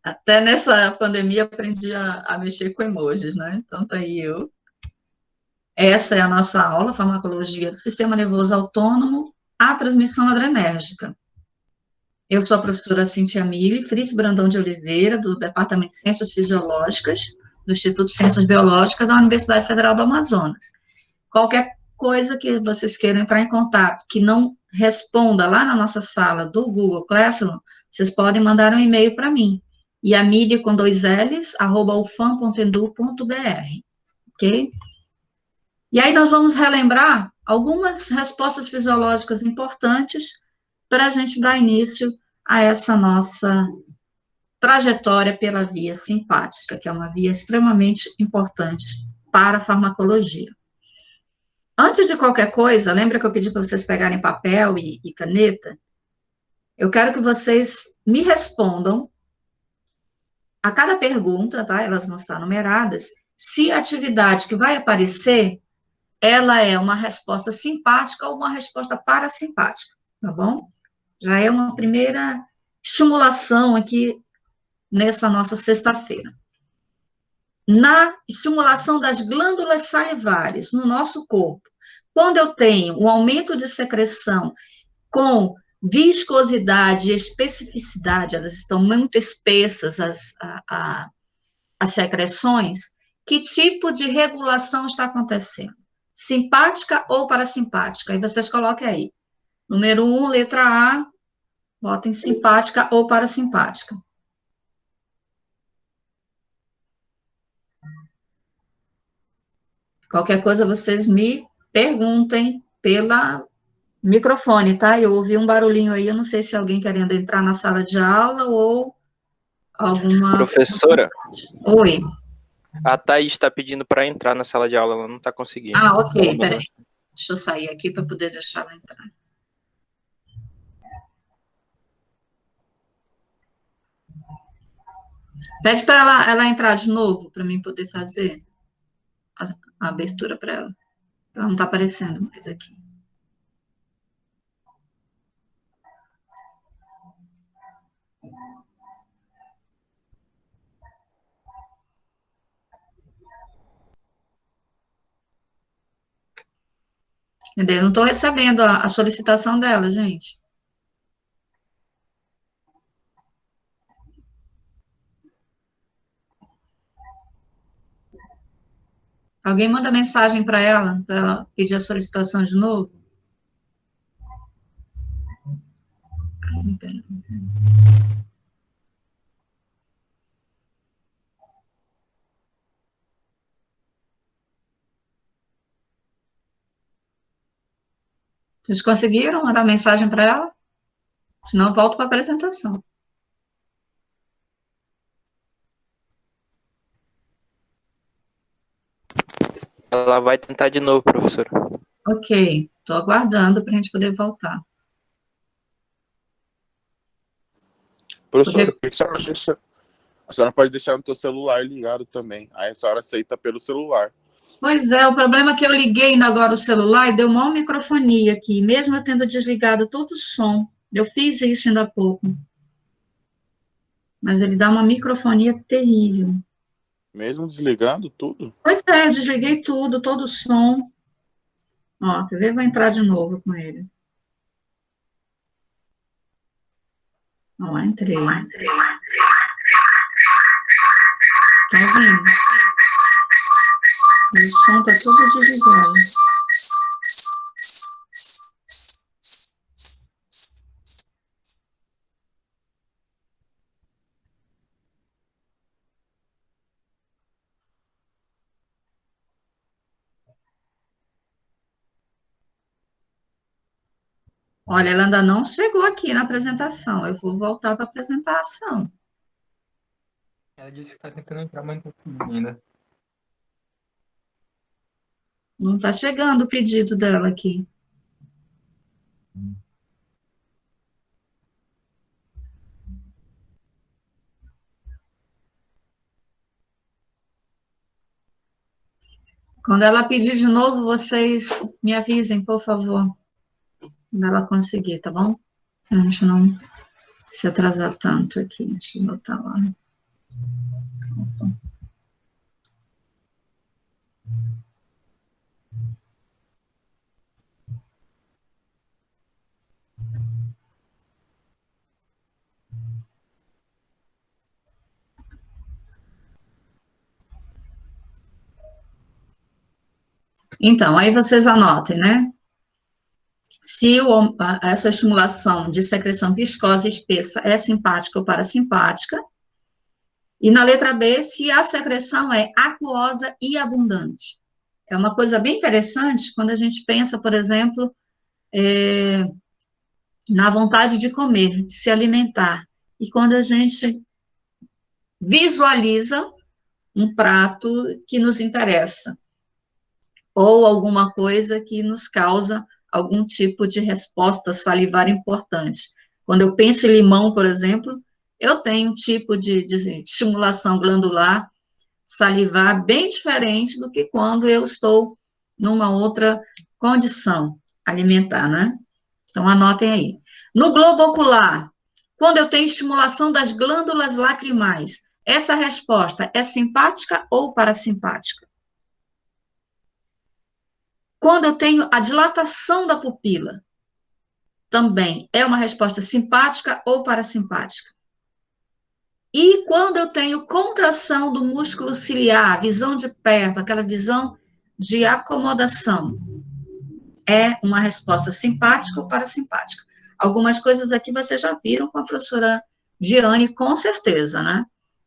Até nessa pandemia aprendi a mexer com emojis, né? Então tá aí eu. Essa é a nossa aula, farmacologia do sistema nervoso autônomo, a transmissão adrenérgica. Eu sou a professora Cíntia Mille Fritz Brandão de Oliveira, do Departamento de Ciências Fisiológicas, do Instituto de Ciências Biológicas da Universidade Federal do Amazonas. Qualquer coisa que vocês queiram entrar em contato, que não responda lá na nossa sala do Google Classroom, vocês podem mandar um e-mail para mim, yamile com 2 L's, @ufam.edu.br, ok? E aí nós vamos relembrar algumas respostas fisiológicas importantes para a gente dar início a essa nossa trajetória pela via simpática, que é uma via extremamente importante para a farmacologia. Antes de qualquer coisa, lembra que eu pedi para vocês pegarem papel e caneta? Eu quero que vocês me respondam a cada pergunta, tá? Elas vão estar numeradas, se a atividade que vai aparecer, ela é uma resposta simpática ou uma resposta parasimpática, tá bom? Já é uma primeira estimulação aqui nessa nossa sexta-feira. Na estimulação das glândulas salivares no nosso corpo, quando eu tenho um aumento de secreção com viscosidade e especificidade, elas estão muito espessas, as secreções, que tipo de regulação está acontecendo? Simpática ou parasimpática? Aí vocês coloquem aí. Número 1, letra A, botem simpática ou parasimpática. Qualquer coisa vocês me perguntem pela microfone, tá? Eu ouvi um barulhinho aí, eu não sei se é alguém querendo entrar na sala de aula ou alguma... Professora? Oi. A Thaís está pedindo para entrar na sala de aula, ela não está conseguindo. Ah, ok, peraí. Deixa eu sair aqui para poder deixar ela entrar. Pede para ela entrar de novo, para mim poder fazer a abertura para ela. Ela não está aparecendo mais aqui. Entendeu? Eu não estou recebendo a solicitação dela, gente. Alguém manda mensagem para ela pedir a solicitação de novo? Vocês conseguiram mandar mensagem para ela? Senão eu volto para a apresentação. Ela vai tentar de novo, professora. Ok, estou aguardando para a gente poder voltar. Professora, por que a senhora pode deixar no seu celular ligado também? Aí a senhora aceita pelo celular. Pois é, o problema é que eu liguei agora o celular e deu uma microfonia aqui, mesmo eu tendo desligado todo o som. Eu fiz isso ainda há pouco. Mas ele dá uma microfonia terrível. Mesmo desligando tudo? Pois é, eu desliguei tudo, todo o som. Ó, quer ver? Vou entrar de novo com ele. Ó, entrei. Tá ouvindo? O som tá todo desligado. Olha, ela ainda não chegou aqui na apresentação. Eu vou voltar para a apresentação. Ela disse que está tentando entrar, mas não está conseguindo ainda. Não está chegando o pedido dela aqui. Quando ela pedir de novo, vocês me avisem, por favor. Quando ela conseguir, tá bom? A gente não se atrasar tanto aqui. Deixa eu botar lá. Então, aí vocês anotem, né? Se essa estimulação de secreção viscosa espessa é simpática ou parasimpática. E na letra B, se a secreção é aquosa e abundante. É uma coisa bem interessante quando a gente pensa, por exemplo, na vontade de comer, de se alimentar. E quando a gente visualiza um prato que nos interessa, ou alguma coisa que nos causa algum tipo de resposta salivar importante. Quando eu penso em limão, por exemplo, eu tenho um tipo de estimulação glandular salivar bem diferente do que quando eu estou numa outra condição alimentar, né? Então, anotem aí. No globo ocular, quando eu tenho estimulação das glândulas lacrimais, essa resposta é simpática ou parasimpática? Quando eu tenho a dilatação da pupila, também é uma resposta simpática ou parasimpática? E quando eu tenho contração do músculo ciliar, visão de perto, aquela visão de acomodação, é uma resposta simpática ou parasimpática? Algumas coisas aqui vocês já viram com a professora Giane, com certeza, né?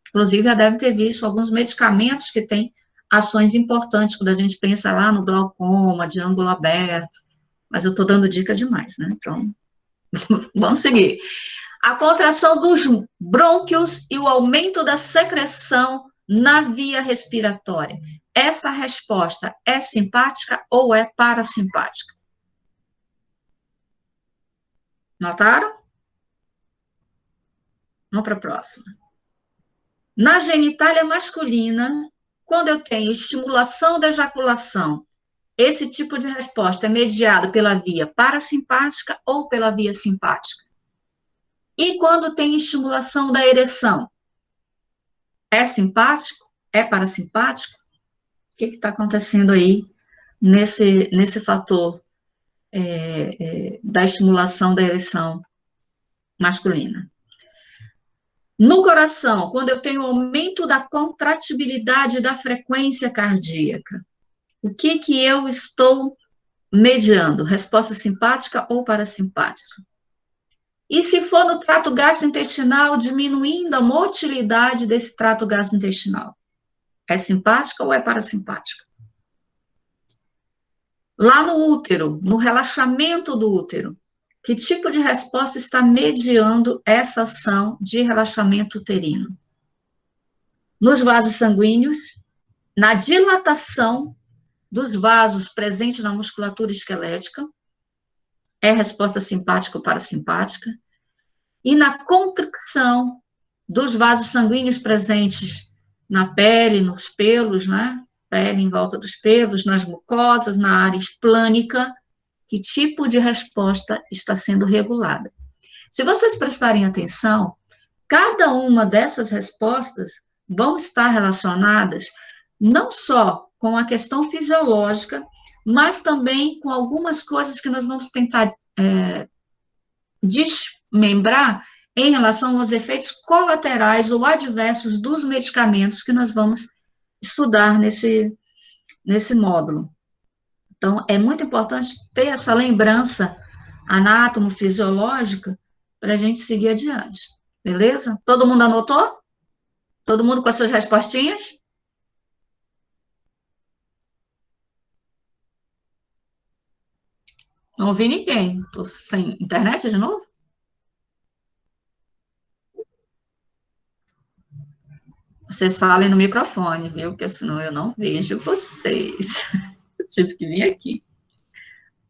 Inclusive, já devem ter visto alguns medicamentos que têm ações importantes quando a gente pensa lá no glaucoma, de ângulo aberto, mas eu estou dando dica demais, né? Então, vamos seguir. A contração dos brônquios e o aumento da secreção na via respiratória. Essa resposta é simpática ou é parasimpática? Notaram? Vamos para a próxima. Na genitália masculina, quando eu tenho estimulação da ejaculação, esse tipo de resposta é mediado pela via parasimpática ou pela via simpática? E quando tem estimulação da ereção, é simpático? É parasimpático? O que está acontecendo aí nesse fator da estimulação da ereção masculina? No coração, quando eu tenho aumento da contratibilidade da frequência cardíaca, o que eu estou mediando? Resposta simpática ou parasimpática? E se for no trato gastrointestinal, diminuindo a motilidade desse trato gastrointestinal, é simpática ou é parasimpática? Lá no útero, no relaxamento do útero, que tipo de resposta está mediando essa ação de relaxamento uterino? Nos vasos sanguíneos, na dilatação dos vasos presentes na musculatura esquelética, é resposta simpática ou parasimpática? E na contricção dos vasos sanguíneos presentes na pele, nos pelos, né? Pele em volta dos pelos, nas mucosas, na área esplânica, que tipo de resposta está sendo regulada? Se vocês prestarem atenção, cada uma dessas respostas vão estar relacionadas não só com a questão fisiológica, mas também com algumas coisas que nós vamos tentar desmembrar em relação aos efeitos colaterais ou adversos dos medicamentos que nós vamos estudar nesse módulo. Então, é muito importante ter essa lembrança anátomo-fisiológica para a gente seguir adiante, beleza? Todo mundo anotou? Todo mundo com as suas respostinhas? Não ouvi ninguém. Estou sem internet de novo? Vocês falem no microfone, viu? Porque senão eu não vejo vocês. Eu tive que vir aqui.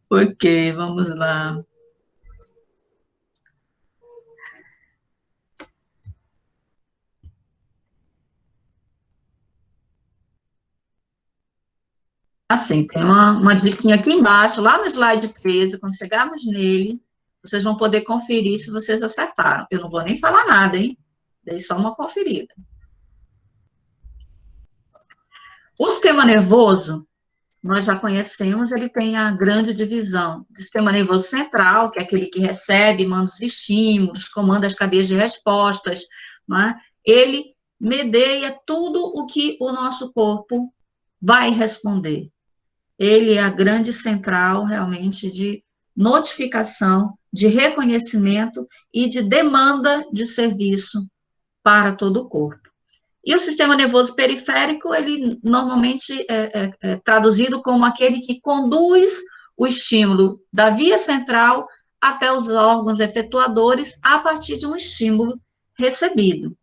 Ok, vamos lá. Assim, tem uma diquinha aqui embaixo, lá no slide 13, quando chegarmos nele, vocês vão poder conferir se vocês acertaram. Eu não vou nem falar nada, hein? Dei só uma conferida. O sistema nervoso, nós já conhecemos, ele tem a grande divisão do sistema nervoso central, que é aquele que recebe, manda os estímulos, comanda as cadeias de respostas, não é? Ele medeia tudo o que o nosso corpo vai responder. Ele é a grande central, realmente, de notificação, de reconhecimento e de demanda de serviço para todo o corpo. E o sistema nervoso periférico, ele normalmente é traduzido como aquele que conduz o estímulo da via central até os órgãos efetuadores a partir de um estímulo recebido.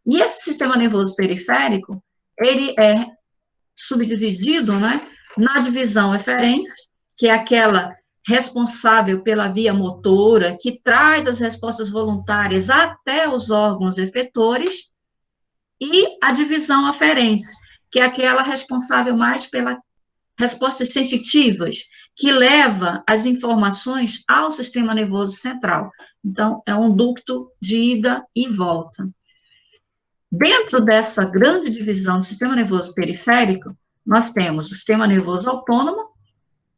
E esse sistema nervoso periférico, ele é subdividido, né, na divisão eferente, que é aquela responsável pela via motora, que traz as respostas voluntárias até os órgãos efetores, e a divisão aferente, que é aquela responsável mais pelas respostas sensitivas, que leva as informações ao sistema nervoso central. Então, é um ducto de ida e volta. Dentro dessa grande divisão do sistema nervoso periférico, nós temos o sistema nervoso autônomo,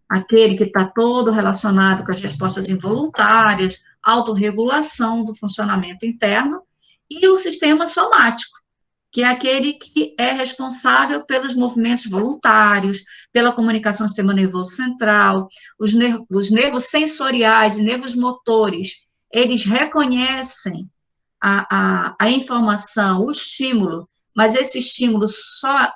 aquele que está todo relacionado com as respostas involuntárias, autorregulação do funcionamento interno, e o sistema somático, que é aquele que é responsável pelos movimentos voluntários, pela comunicação do sistema nervoso central, os nervos sensoriais e nervos motores, eles reconhecem a informação, o estímulo, mas esse estímulo só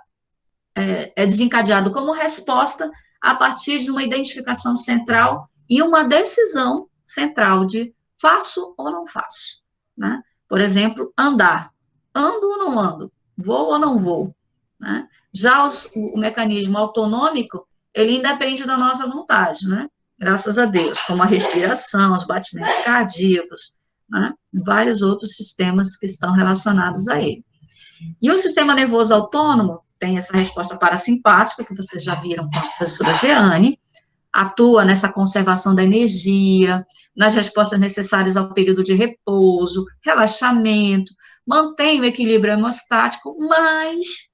é desencadeado como resposta a partir de uma identificação central e uma decisão central de faço ou não faço, né? Por exemplo, andar. Ando ou não ando? Vou ou não vou? Né? Já o mecanismo autonômico, ele independe da nossa vontade, né? Graças a Deus, como a respiração, os batimentos cardíacos, né? Vários outros sistemas que estão relacionados a ele. E o sistema nervoso autônomo tem essa resposta parasimpática, que vocês já viram com a professora Jeane, atua nessa conservação da energia, nas respostas necessárias ao período de repouso, relaxamento, mantém o equilíbrio hemostático, mas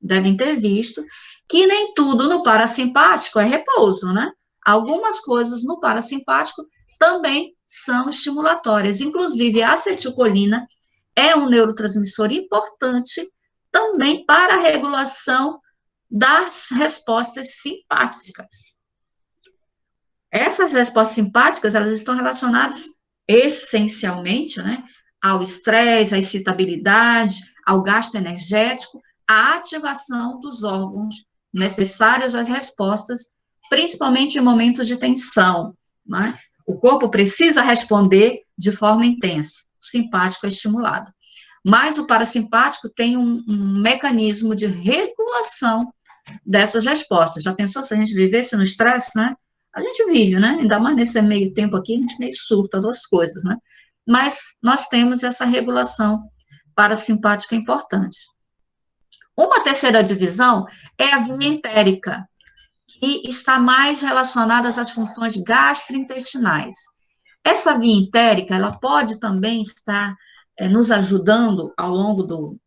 devem ter visto que nem tudo no parasimpático é repouso, né? Algumas coisas no parasimpático também são estimulatórias, inclusive a acetilcolina é um neurotransmissor importante também para a regulação das respostas simpáticas. Essas respostas simpáticas, elas estão relacionadas essencialmente, né, ao estresse, à excitabilidade, ao gasto energético, à ativação dos órgãos necessários às respostas, principalmente em momentos de tensão, né? O corpo precisa responder de forma intensa, o simpático é estimulado. Mas o parasimpático tem um mecanismo de regulação dessas respostas. Já pensou se a gente vivesse no estresse, né? A gente vive, né? Ainda mais nesse meio tempo aqui, a gente meio surta duas coisas, né? Mas nós temos essa regulação parasimpática importante. Uma terceira divisão é a via entérica, que está mais relacionada às funções gastrointestinais. Essa via entérica, ela pode também estar nos ajudando ao longo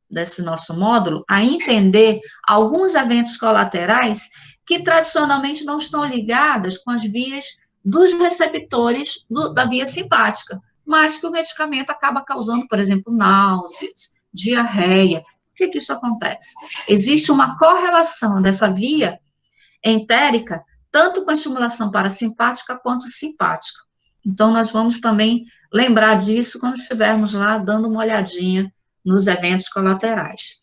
desse nosso módulo a entender alguns eventos colaterais que tradicionalmente não estão ligadas com as vias dos receptores da via simpática, mas que o medicamento acaba causando, por exemplo, náuseas, diarreia. Por que isso acontece? Existe uma correlação dessa via entérica, tanto com a estimulação parasimpática quanto simpática. Então, nós vamos também lembrar disso quando estivermos lá dando uma olhadinha nos eventos colaterais.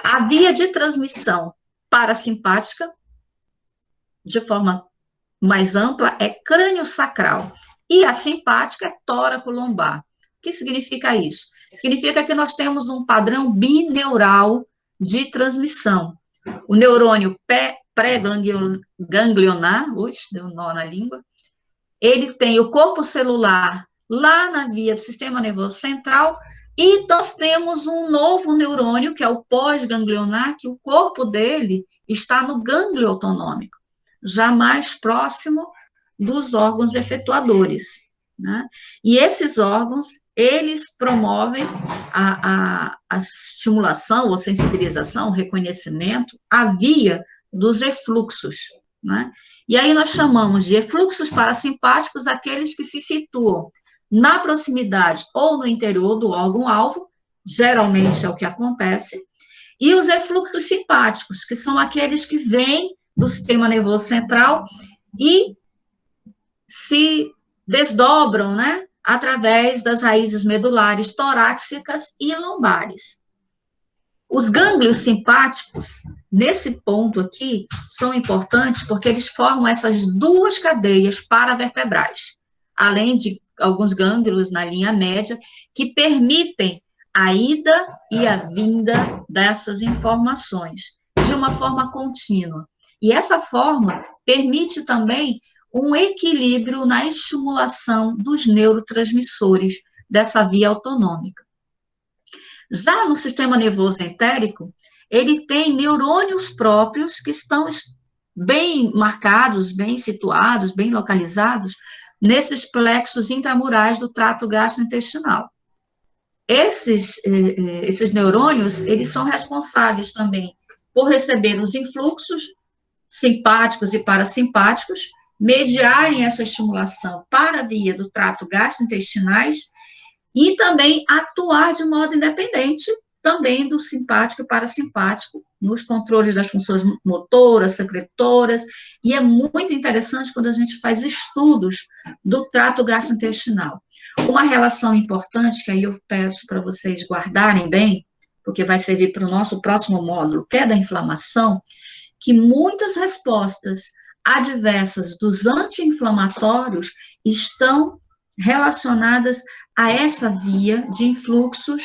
A via de transmissão parasimpática, de forma mais ampla, é crânio-sacral, e a simpática é tóraco-lombar. O que significa isso? Significa que nós temos um padrão bineural de transmissão. O neurônio pré-ganglionar, deu um nó na língua, ele tem o corpo celular lá na via do sistema nervoso central, e nós temos um novo neurônio, que é o pós-ganglionar, que o corpo dele está no gânglio autonômico, já mais próximo dos órgãos efetuadores, né? E esses órgãos, eles promovem a estimulação ou sensibilização, o reconhecimento, a via dos efluxos, né? E aí nós chamamos de efluxos parasimpáticos aqueles que se situam na proximidade ou no interior do órgão-alvo, geralmente é o que acontece, e os efluxos simpáticos, que são aqueles que vêm do sistema nervoso central e se desdobram, né, através das raízes medulares torácicas e lombares. Os gânglios simpáticos, nesse ponto aqui, são importantes porque eles formam essas duas cadeias paravertebrais, além de alguns gânglios na linha média, que permitem a ida e a vinda dessas informações, de uma forma contínua. E essa forma permite também um equilíbrio na estimulação dos neurotransmissores dessa via autonômica. Já no sistema nervoso entérico, ele tem neurônios próprios que estão bem marcados, bem situados, bem localizados nesses plexos intramurais do trato gastrointestinal. Esses neurônios, eles são responsáveis também por receber os influxos simpáticos e parasimpáticos, mediarem essa estimulação para a via do trato gastrointestinais e também atuar de modo independente também do simpático e parasimpático nos controles das funções motoras, secretoras, e é muito interessante quando a gente faz estudos do trato gastrointestinal. Uma relação importante, que aí eu peço para vocês guardarem bem, porque vai servir para o nosso próximo módulo, que é da inflamação, que muitas respostas adversas dos anti-inflamatórios estão relacionadas a essa via de influxos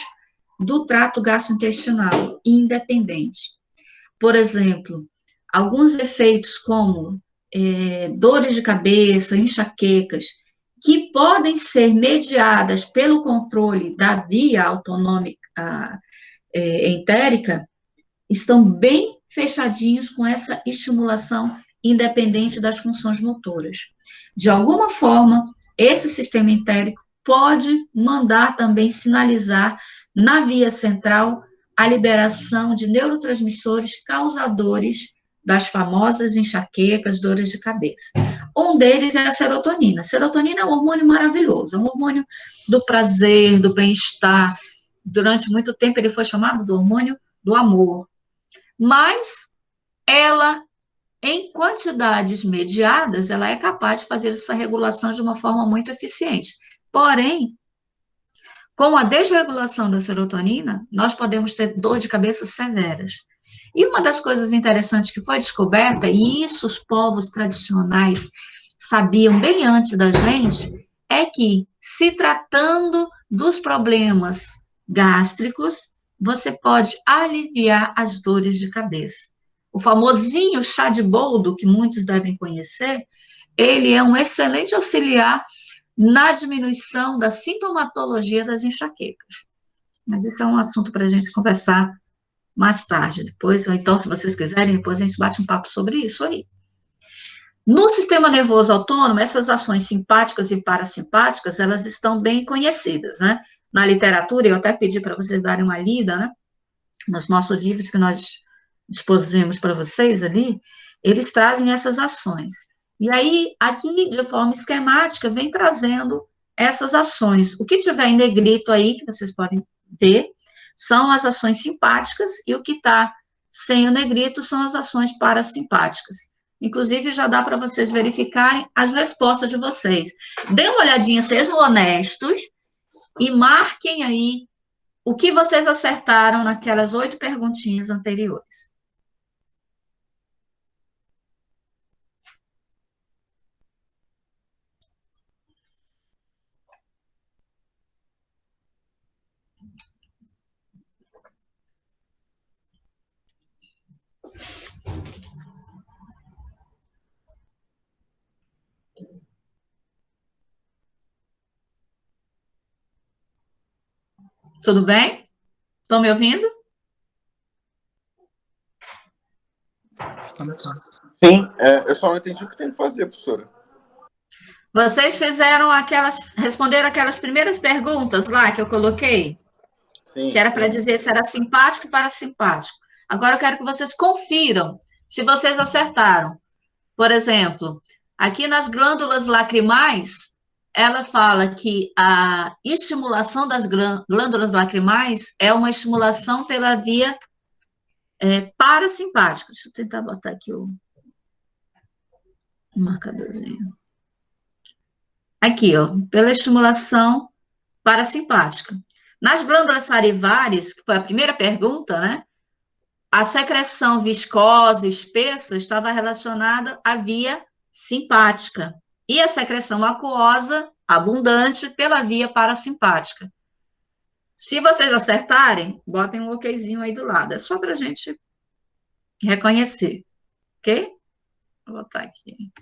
do trato gastrointestinal independente. Por exemplo, alguns efeitos como dores de cabeça, enxaquecas, que podem ser mediadas pelo controle da via autonômica entérica, estão bem fechadinhos com essa estimulação independente das funções motoras. De alguma forma, esse sistema entérico pode mandar também sinalizar na via central a liberação de neurotransmissores causadores das famosas enxaquecas, dores de cabeça. Um deles é a serotonina. A serotonina é um hormônio maravilhoso, é um hormônio do prazer, do bem-estar. Durante muito tempo ele foi chamado do hormônio do amor. Mas ela, em quantidades mediadas, ela é capaz de fazer essa regulação de uma forma muito eficiente. Porém, com a desregulação da serotonina, nós podemos ter dor de cabeça severas. E uma das coisas interessantes que foi descoberta, e isso os povos tradicionais sabiam bem antes da gente, é que, se tratando dos problemas gástricos, você pode aliviar as dores de cabeça. O famosinho chá de boldo, que muitos devem conhecer, ele é um excelente auxiliar na diminuição da sintomatologia das enxaquecas. Mas isso é um assunto para a gente conversar mais tarde. Depois, então, se vocês quiserem, depois a gente bate um papo sobre isso aí. No sistema nervoso autônomo, essas ações simpáticas e parasimpáticas, elas estão bem conhecidas, né? Na literatura, eu até pedi para vocês darem uma lida, né? Nos nossos livros que nós expusemos para vocês ali, eles trazem essas ações. E aí, aqui, de forma esquemática, vem trazendo essas ações. O que tiver em negrito aí, que vocês podem ver, são as ações simpáticas, e o que está sem o negrito são as ações parasimpáticas. Inclusive, já dá para vocês verificarem as respostas de vocês. Dêem uma olhadinha, sejam honestos, e marquem aí o que vocês acertaram naquelas 8 perguntinhas anteriores. Tudo bem? Estão me ouvindo? Estamos só. Sim, eu só não entendi o que tem que fazer, professora. Vocês responderam aquelas primeiras perguntas lá que eu coloquei? Sim, Que era sim. para dizer se era simpático e parasimpático. Agora eu quero que vocês confiram se vocês acertaram. Por exemplo, aqui nas glândulas lacrimais, ela fala que a estimulação das glândulas lacrimais é uma estimulação pela via parasimpática. Deixa eu tentar botar aqui o marcadorzinho. Aqui, ó, pela estimulação parasimpática. Nas glândulas salivares, que foi a primeira pergunta, né? A secreção viscosa, espessa, estava relacionada à via simpática. E a secreção aquosa, abundante, pela via parasimpática. Se vocês acertarem, botem um okzinho aí do lado. É só para a gente reconhecer. Ok? Vou botar aqui.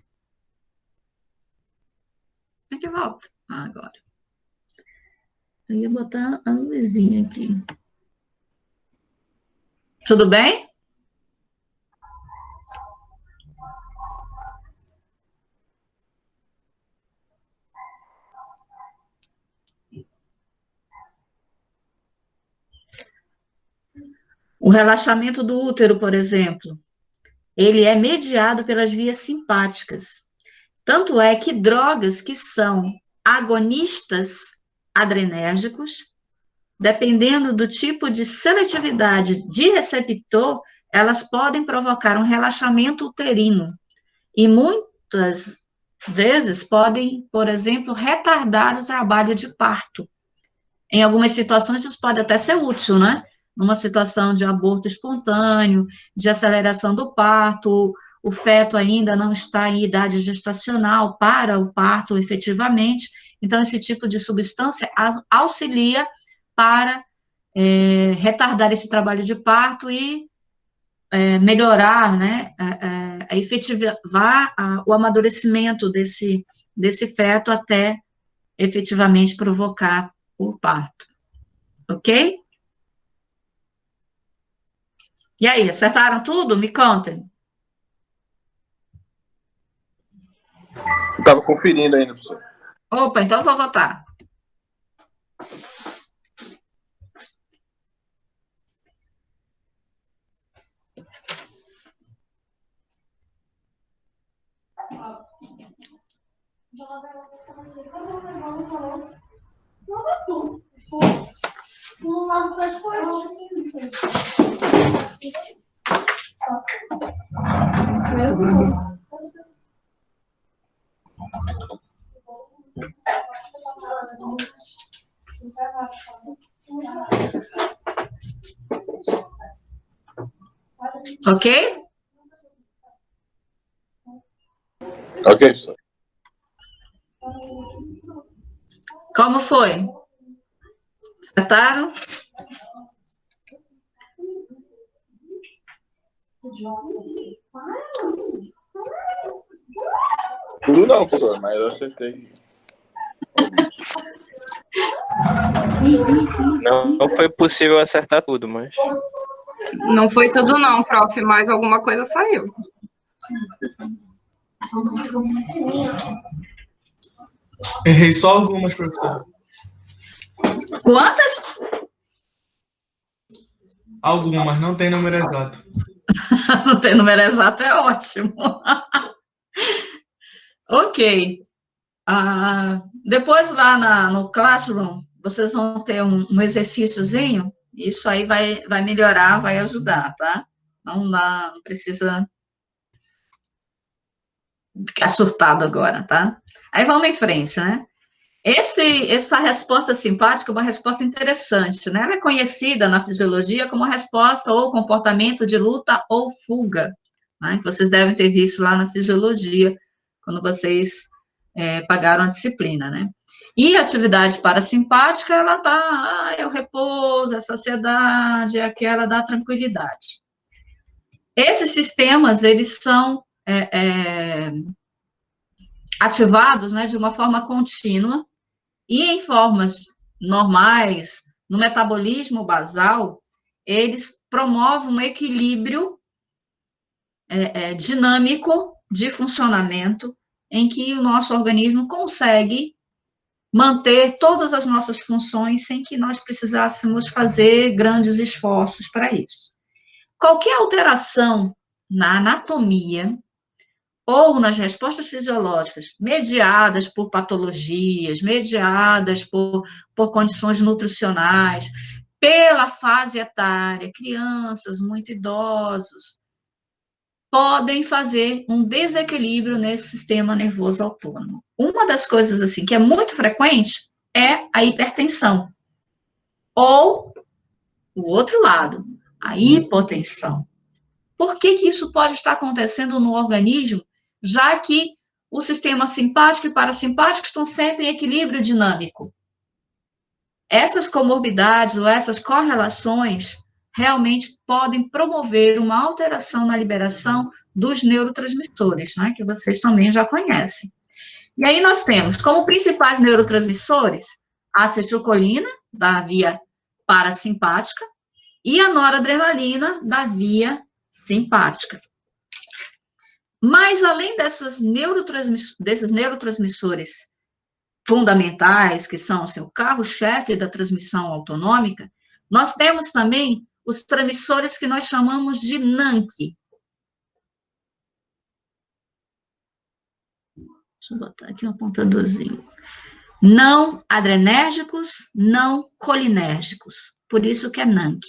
Aqui volta. Agora. Eu ia botar a luzinha aqui. Tudo bem? O relaxamento do útero, por exemplo, ele é mediado pelas vias simpáticas. Tanto é que drogas que são agonistas adrenérgicos, dependendo do tipo de seletividade de receptor, elas podem provocar um relaxamento uterino. E muitas vezes podem, por exemplo, retardar o trabalho de parto. Em algumas situações, isso pode até ser útil, né? Numa situação de aborto espontâneo, de aceleração do parto, o feto ainda não está em idade gestacional para o parto efetivamente, então esse tipo de substância auxilia para retardar esse trabalho de parto e melhorar, né, efetivar o amadurecimento desse feto até efetivamente provocar o parto. Ok? E aí, acertaram tudo? Me contem. Estava conferindo ainda, professor. Opa, então vou votar. Ok? Ok, professor. Como foi? Acertaram? Tudo não, professor, mas eu acertei. Não foi possível acertar tudo, mas... Não foi tudo não, prof, mas alguma coisa saiu. Errei só algumas, professor. Quantas? Algumas, não tem número exato. Não tem número exato, é ótimo. Ok. Depois lá no Classroom, vocês vão ter um exercíciozinho, isso aí vai melhorar, vai ajudar, tá? Não precisa ficar surtado agora, tá? Aí vamos em frente, né? Essa resposta simpática é uma resposta interessante, né? Ela é conhecida na fisiologia como resposta ou comportamento de luta ou fuga, né? Vocês devem ter visto lá na fisiologia, quando vocês pagaram a disciplina, né? E a atividade parasimpática, ela é o repouso, a saciedade, é aquela da tranquilidade. Esses sistemas, eles são ativados, né, de uma forma contínua, e em formas normais, no metabolismo basal, eles promovem um equilíbrio dinâmico de funcionamento em que o nosso organismo consegue manter todas as nossas funções sem que nós precisássemos fazer grandes esforços para isso. Qualquer alteração na anatomia ou nas respostas fisiológicas mediadas por patologias, mediadas por condições nutricionais, pela fase etária, crianças, muito idosos, podem fazer um desequilíbrio nesse sistema nervoso autônomo. Uma das coisas, assim, que é muito frequente é a hipertensão. Ou, o outro lado, a hipotensão. Por que isso pode estar acontecendo no organismo, já que o sistema simpático e parasimpático estão sempre em equilíbrio dinâmico? Essas comorbidades ou essas correlações realmente podem promover uma alteração na liberação dos neurotransmissores, né, que vocês também já conhecem. E aí nós temos como principais neurotransmissores a acetilcolina, da via parasimpática, e a noradrenalina, da via simpática. Mas, além desses neurotransmissores fundamentais, que são assim, o carro-chefe da transmissão autonômica, nós temos também os transmissores que nós chamamos de NANC. Deixa eu botar aqui um apontadorzinho. Não adrenérgicos, não colinérgicos. Por isso que é NANC.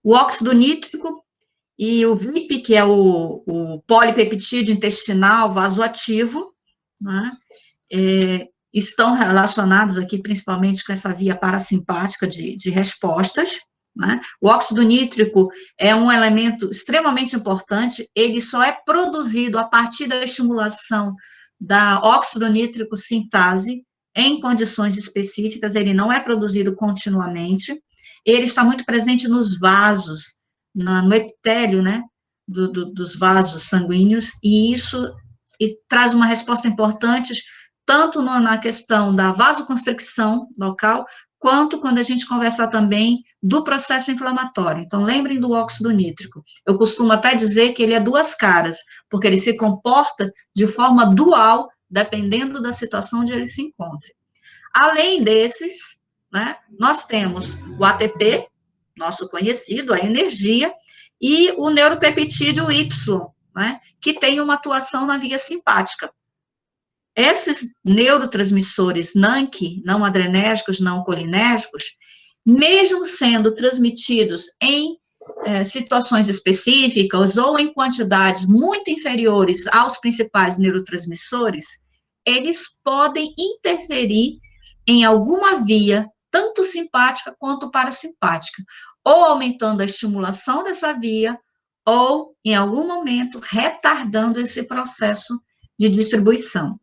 O óxido nítrico e o VIP, que é o polipeptídeo intestinal vasoativo, né, estão relacionados aqui principalmente com essa via parasimpática de respostas, né? O óxido nítrico é um elemento extremamente importante, ele só é produzido a partir da estimulação da óxido nítrico sintase em condições específicas, ele não é produzido continuamente, ele está muito presente nos vasos, no epitélio, né, dos vasos sanguíneos, e isso traz uma resposta importante, tanto na questão da vasoconstricção local, quanto quando a gente conversar também do processo inflamatório. Então, lembrem do óxido nítrico. Eu costumo até dizer que ele é duas caras, porque ele se comporta de forma dual, dependendo da situação onde ele se encontre. Além desses, né, nós temos o ATP, nosso conhecido, a energia, e o neuropeptídeo Y, né, que tem uma atuação na via simpática. Esses neurotransmissores NANC, não adrenérgicos, não colinérgicos, mesmo sendo transmitidos em situações específicas ou em quantidades muito inferiores aos principais neurotransmissores, eles podem interferir em alguma via, tanto simpática quanto parasimpática, ou aumentando a estimulação dessa via, ou, em algum momento, retardando esse processo de distribuição.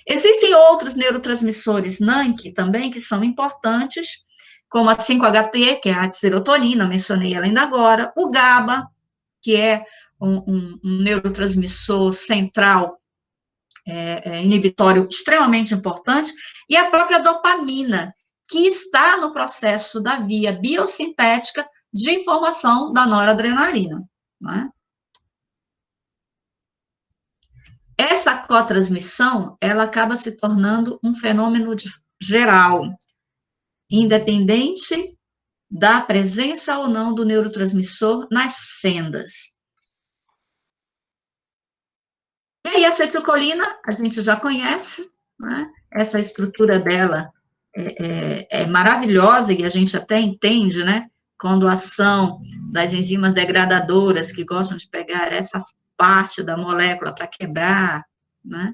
Existem outros neurotransmissores NANC também, que são importantes, como a 5-HT, que é a serotonina, mencionei ela ainda agora, o GABA, que é um neurotransmissor central inibitório extremamente importante, e a própria dopamina, que está no processo da via biosintética de formação da noradrenalina, né? Essa cotransmissão, ela acaba se tornando um fenômeno geral, independente da presença ou não do neurotransmissor nas fendas. E aí, a acetilcolina, a gente já conhece, né? Essa estrutura dela é maravilhosa e a gente até entende, né? Quando a ação das enzimas degradadoras que gostam de pegar essa parte da molécula para quebrar, né?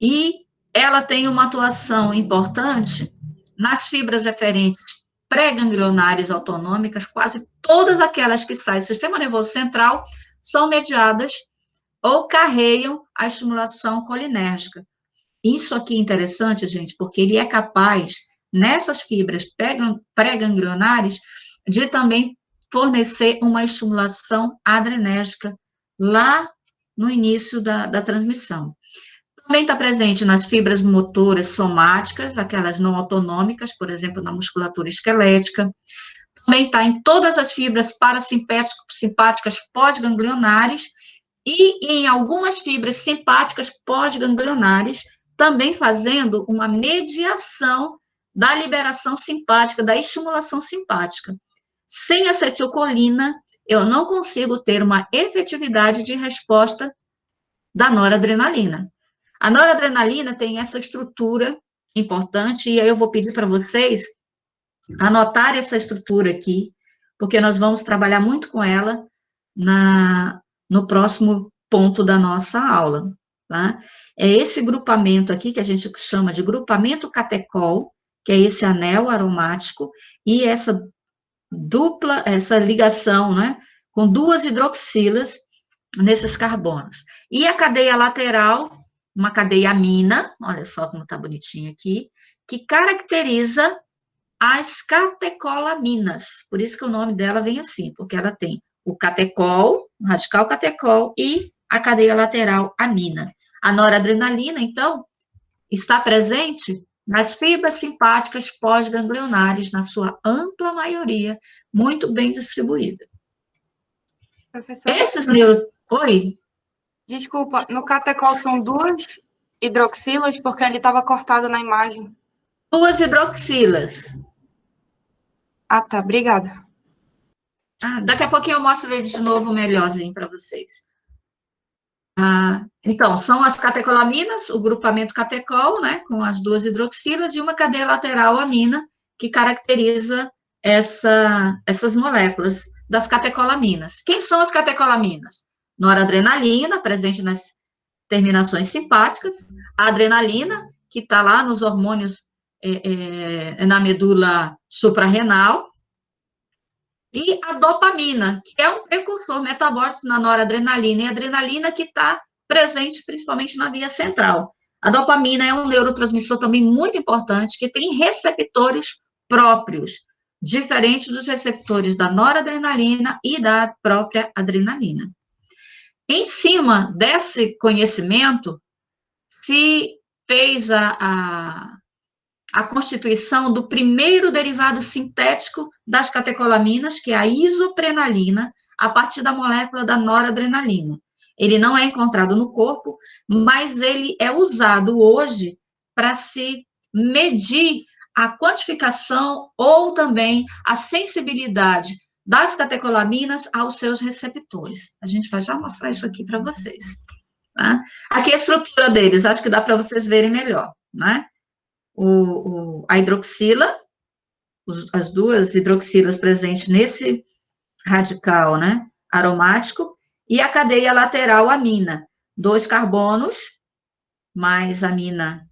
E ela tem uma atuação importante nas fibras eferentes pré-ganglionares autonômicas, quase todas aquelas que saem do sistema nervoso central são mediadas ou carregam a estimulação colinérgica. Isso aqui é interessante, gente, porque ele é capaz, nessas fibras pré-ganglionares, de também fornecer uma estimulação adrenérgica lá no início da transmissão. Também está presente nas fibras motoras somáticas, aquelas não autonômicas, por exemplo, na musculatura esquelética. Também está em todas as fibras parasimpáticas pós-ganglionares e em algumas fibras simpáticas pós-ganglionares, também fazendo uma mediação da liberação simpática, da estimulação simpática. Sem acetilcolina, eu não consigo ter uma efetividade de resposta da noradrenalina. A noradrenalina tem essa estrutura importante, e aí eu vou pedir para vocês anotar essa estrutura aqui, porque nós vamos trabalhar muito com ela no próximo ponto da nossa aula, tá? É esse grupamento aqui, que a gente chama de grupamento catecol, que é esse anel aromático, e essa ligação, né, com duas hidroxilas nesses carbonos. E a cadeia lateral, uma cadeia amina, olha só como está bonitinho aqui, que caracteriza as catecolaminas, por isso que o nome dela vem assim, porque ela tem o catecol, o radical catecol, e a cadeia lateral amina. A noradrenalina, então, está presente nas fibras simpáticas pós-ganglionares, na sua ampla maioria, muito bem distribuída. Professora, Esses Oi? desculpa, no catecol são 2 hidroxilas, porque ele estava cortado na imagem. 2 hidroxilas. Ah, tá, obrigada. Daqui a pouquinho eu mostro ele de novo melhorzinho para vocês. Então, são as catecolaminas, o grupamento catecol, né, com as 2 hidroxilas, e uma cadeia lateral amina, que caracteriza essas moléculas das catecolaminas. Quem são as catecolaminas? Noradrenalina, presente nas terminações simpáticas, a adrenalina, que está lá nos hormônios na medula suprarrenal, e a dopamina, que é um precursor metabólico na noradrenalina, e a adrenalina que está presente principalmente na via central. A dopamina é um neurotransmissor também muito importante, que tem receptores próprios, diferentes dos receptores da noradrenalina e da própria adrenalina. Em cima desse conhecimento, se fez a constituição do primeiro derivado sintético das catecolaminas, que é a isoprenalina, a partir da molécula da noradrenalina. Ele não é encontrado no corpo, mas ele é usado hoje para se medir a quantificação ou também a sensibilidade das catecolaminas aos seus receptores. A gente vai já mostrar isso aqui para vocês. Tá? Aqui a estrutura deles, acho que dá para vocês verem melhor, né? A hidroxila, as 2 hidroxilas presentes nesse radical, né, aromático, e a cadeia lateral amina, 2 carbonos, mais amina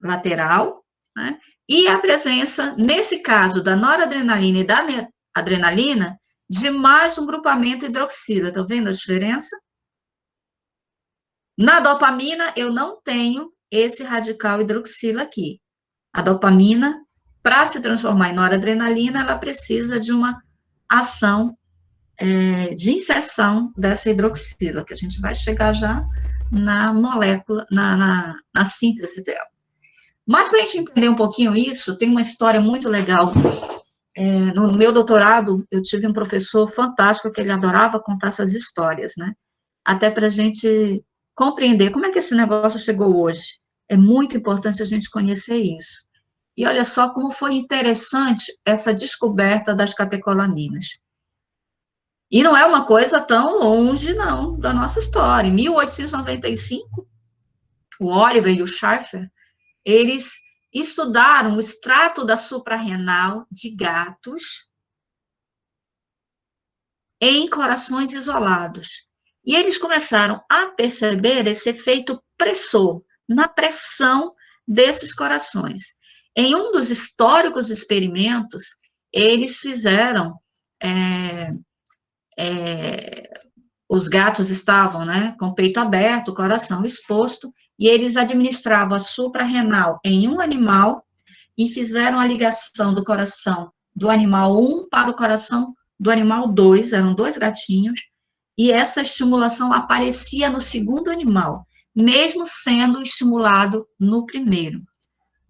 lateral, né, e a presença, nesse caso, da noradrenalina e da adrenalina, de mais um grupamento hidroxila. Estão vendo a diferença? Na dopamina, eu não tenho esse radical hidroxila aqui. A dopamina, para se transformar em noradrenalina, ela precisa de uma ação de inserção dessa hidroxila, que a gente vai chegar já na molécula, na síntese dela. Mas, para a gente entender um pouquinho isso, tem uma história muito legal. No meu doutorado, eu tive um professor fantástico, que ele adorava contar essas histórias, né? Até para a gente compreender como é que esse negócio chegou hoje. É muito importante a gente conhecer isso. E olha só como foi interessante essa descoberta das catecolaminas. E não é uma coisa tão longe, não, da nossa história. Em 1895, o Oliver e o Schaefer, eles estudaram o extrato da suprarrenal de gatos em corações isolados. E eles começaram a perceber esse efeito pressor, na pressão desses corações. Em um dos históricos experimentos, eles fizeram, os gatos estavam, né, com o peito aberto, o coração exposto, e eles administravam a suprarrenal em um animal e fizeram a ligação do coração do animal 1 para o coração do animal 2, eram 2 gatinhos, e essa estimulação aparecia no segundo animal, mesmo sendo estimulado no primeiro.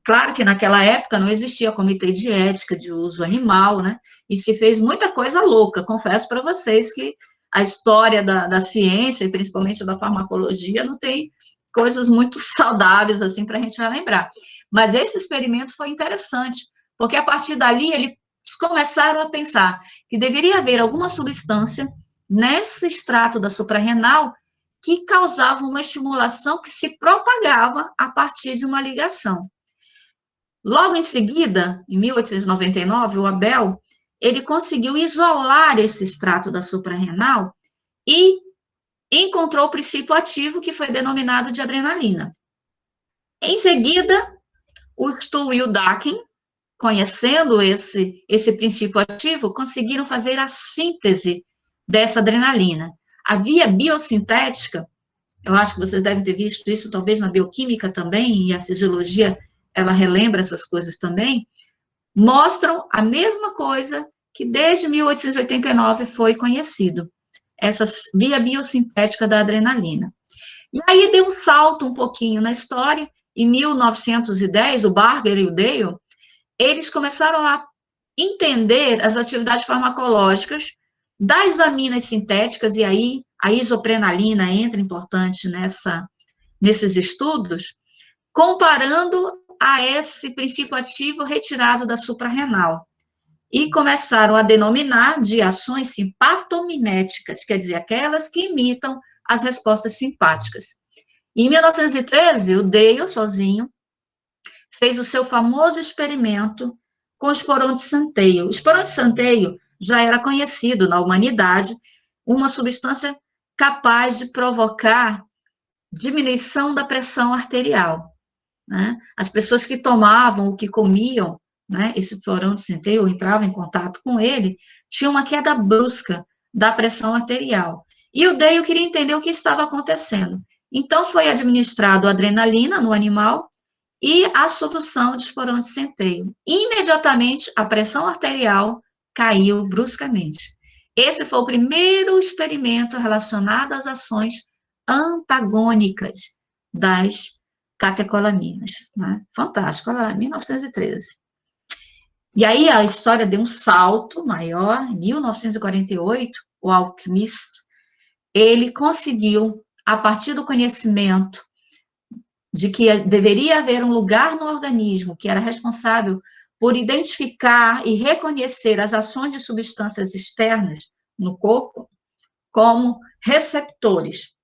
Claro que naquela época não existia comitê de ética de uso animal, né? E se fez muita coisa louca. Confesso para vocês que a história da ciência, e principalmente da farmacologia, não tem coisas muito saudáveis, assim, para a gente relembrar. Mas esse experimento foi interessante, porque a partir dali eles começaram a pensar que deveria haver alguma substância nesse extrato da suprarrenal que causava uma estimulação que se propagava a partir de uma ligação. Logo em seguida, em 1899, o Abel, ele conseguiu isolar esse extrato da suprarrenal e encontrou o princípio ativo que foi denominado de adrenalina. Em seguida, o Stuhl e o Dakin, conhecendo esse princípio ativo, conseguiram fazer a síntese dessa adrenalina. A via biosintética, eu acho que vocês devem ter visto isso, talvez na bioquímica também, e a fisiologia, ela relembra essas coisas também, mostram a mesma coisa que desde 1889 foi conhecido, essa via biosintética da adrenalina. E aí deu um salto um pouquinho na história, em 1910, o Barger e o Dale, eles começaram a entender as atividades farmacológicas das aminas sintéticas, e aí a isoprenalina entra importante nesses estudos, comparando a esse princípio ativo retirado da suprarrenal. E começaram a denominar de ações simpatomiméticas, quer dizer, aquelas que imitam as respostas simpáticas. Em 1913, o Dale, sozinho, fez o seu famoso experimento com o esporão de centeio. O esporão de centeio já era conhecido na humanidade, uma substância capaz de provocar diminuição da pressão arterial, né? As pessoas que tomavam ou que comiam, né, esse esporão de centeio, ou entravam em contato com ele, tinham uma queda brusca da pressão arterial. E o Dale queria entender o que estava acontecendo. Então, foi administrado adrenalina no animal e a solução de esporão de centeio. Imediatamente, a pressão arterial caiu bruscamente. Esse foi o primeiro experimento relacionado às ações antagônicas das catecolaminas, né? Fantástico, olha lá, 1913. E aí a história deu um salto maior, em 1948, o Alquist, ele conseguiu, a partir do conhecimento de que deveria haver um lugar no organismo que era responsável por identificar e reconhecer as ações de substâncias externas no corpo como receptores.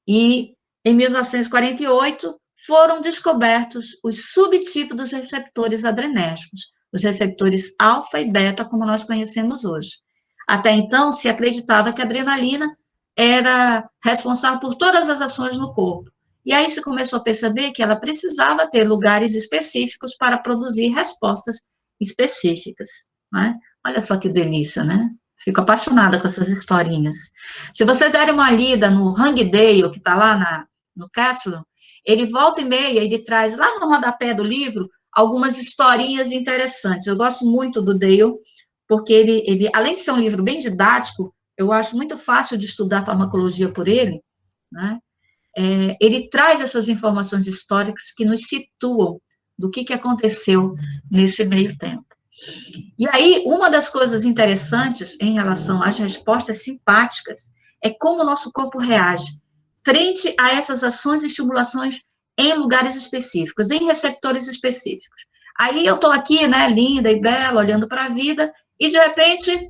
E, em 1948, foram descobertos os subtipos dos receptores adrenérgicos, os receptores alfa e beta, como nós conhecemos hoje. Até então, se acreditava que a adrenalina era responsável por todas as ações no corpo. E aí se começou a perceber que ela precisava ter lugares específicos para produzir respostas específicas, né? Olha só que delícia, né? Fico apaixonada com essas historinhas. Se você der uma lida no Hangdale, que está lá no Castle, ele volta e meia, ele traz lá no rodapé do livro algumas historinhas interessantes. Eu gosto muito do Dale, porque ele, além de ser um livro bem didático, eu acho muito fácil de estudar farmacologia por ele, né? Ele traz essas informações históricas que nos situam do que aconteceu nesse meio tempo. E aí, uma das coisas interessantes em relação às respostas simpáticas é como o nosso corpo reage frente a essas ações e estimulações em lugares específicos, em receptores específicos. Aí eu estou aqui, né, linda e bela, olhando para a vida, e de repente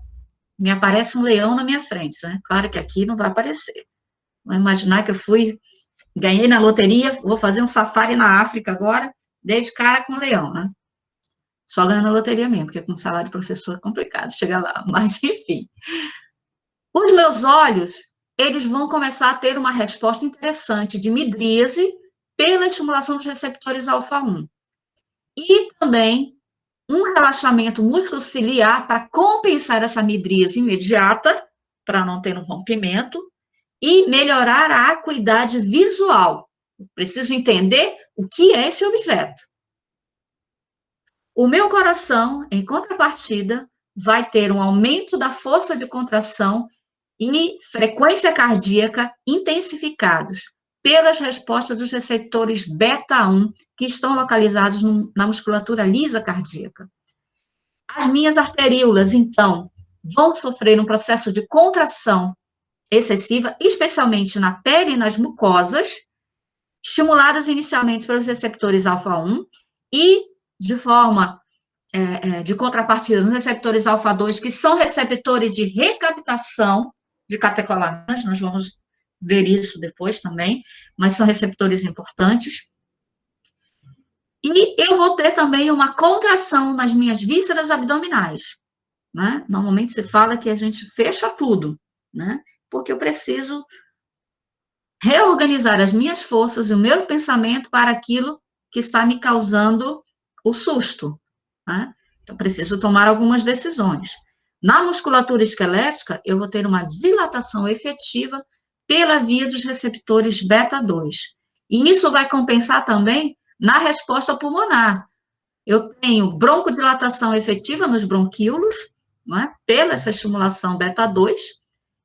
me aparece um leão na minha frente, né? Claro que aqui não vai aparecer. Vou imaginar que eu ganhei na loteria, vou fazer um safari na África agora, dei de cara com o leão, né? Só ganhando na loteria mesmo, porque com salário de professor é complicado chegar lá, mas enfim. Os meus olhos, eles vão começar a ter uma resposta interessante de midríase pela estimulação dos receptores alfa-1. E também um relaxamento músculo-ciliar para compensar essa midríase imediata, para não ter um rompimento, e melhorar a acuidade visual. Preciso entender o que é esse objeto. O meu coração, em contrapartida, vai ter um aumento da força de contração e frequência cardíaca intensificados pelas respostas dos receptores beta-1 que estão localizados na musculatura lisa cardíaca. As minhas arteríolas, então, vão sofrer um processo de contração excessiva, especialmente na pele e nas mucosas, estimuladas inicialmente pelos receptores alfa-1 e, de forma de contrapartida, nos receptores alfa-2, que são receptores de recaptação de catecolaminas, nós vamos ver isso depois também, mas são receptores importantes. E eu vou ter também uma contração nas minhas vísceras abdominais, né? Normalmente se fala que a gente fecha tudo, né? Porque eu preciso reorganizar as minhas forças e o meu pensamento para aquilo que está me causando o susto, né? Então, preciso tomar algumas decisões. Na musculatura esquelética, eu vou ter uma dilatação efetiva pela via dos receptores beta-2. E isso vai compensar também na resposta pulmonar. Eu tenho broncodilatação efetiva nos bronquíolos, né, pela essa estimulação beta-2,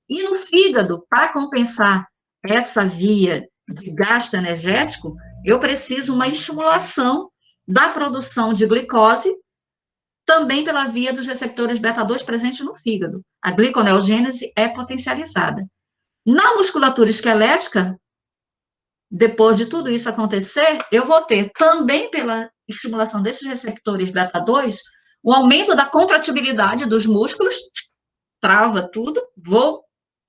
e no fígado, para compensar essa via de gasto energético, eu preciso uma estimulação da produção de glicose, também pela via dos receptores beta-2 presentes no fígado. A gliconeogênese é potencializada. Na musculatura esquelética, depois de tudo isso acontecer, eu vou ter também, pela estimulação desses receptores beta-2, o aumento da contratibilidade dos músculos, trava tudo, vou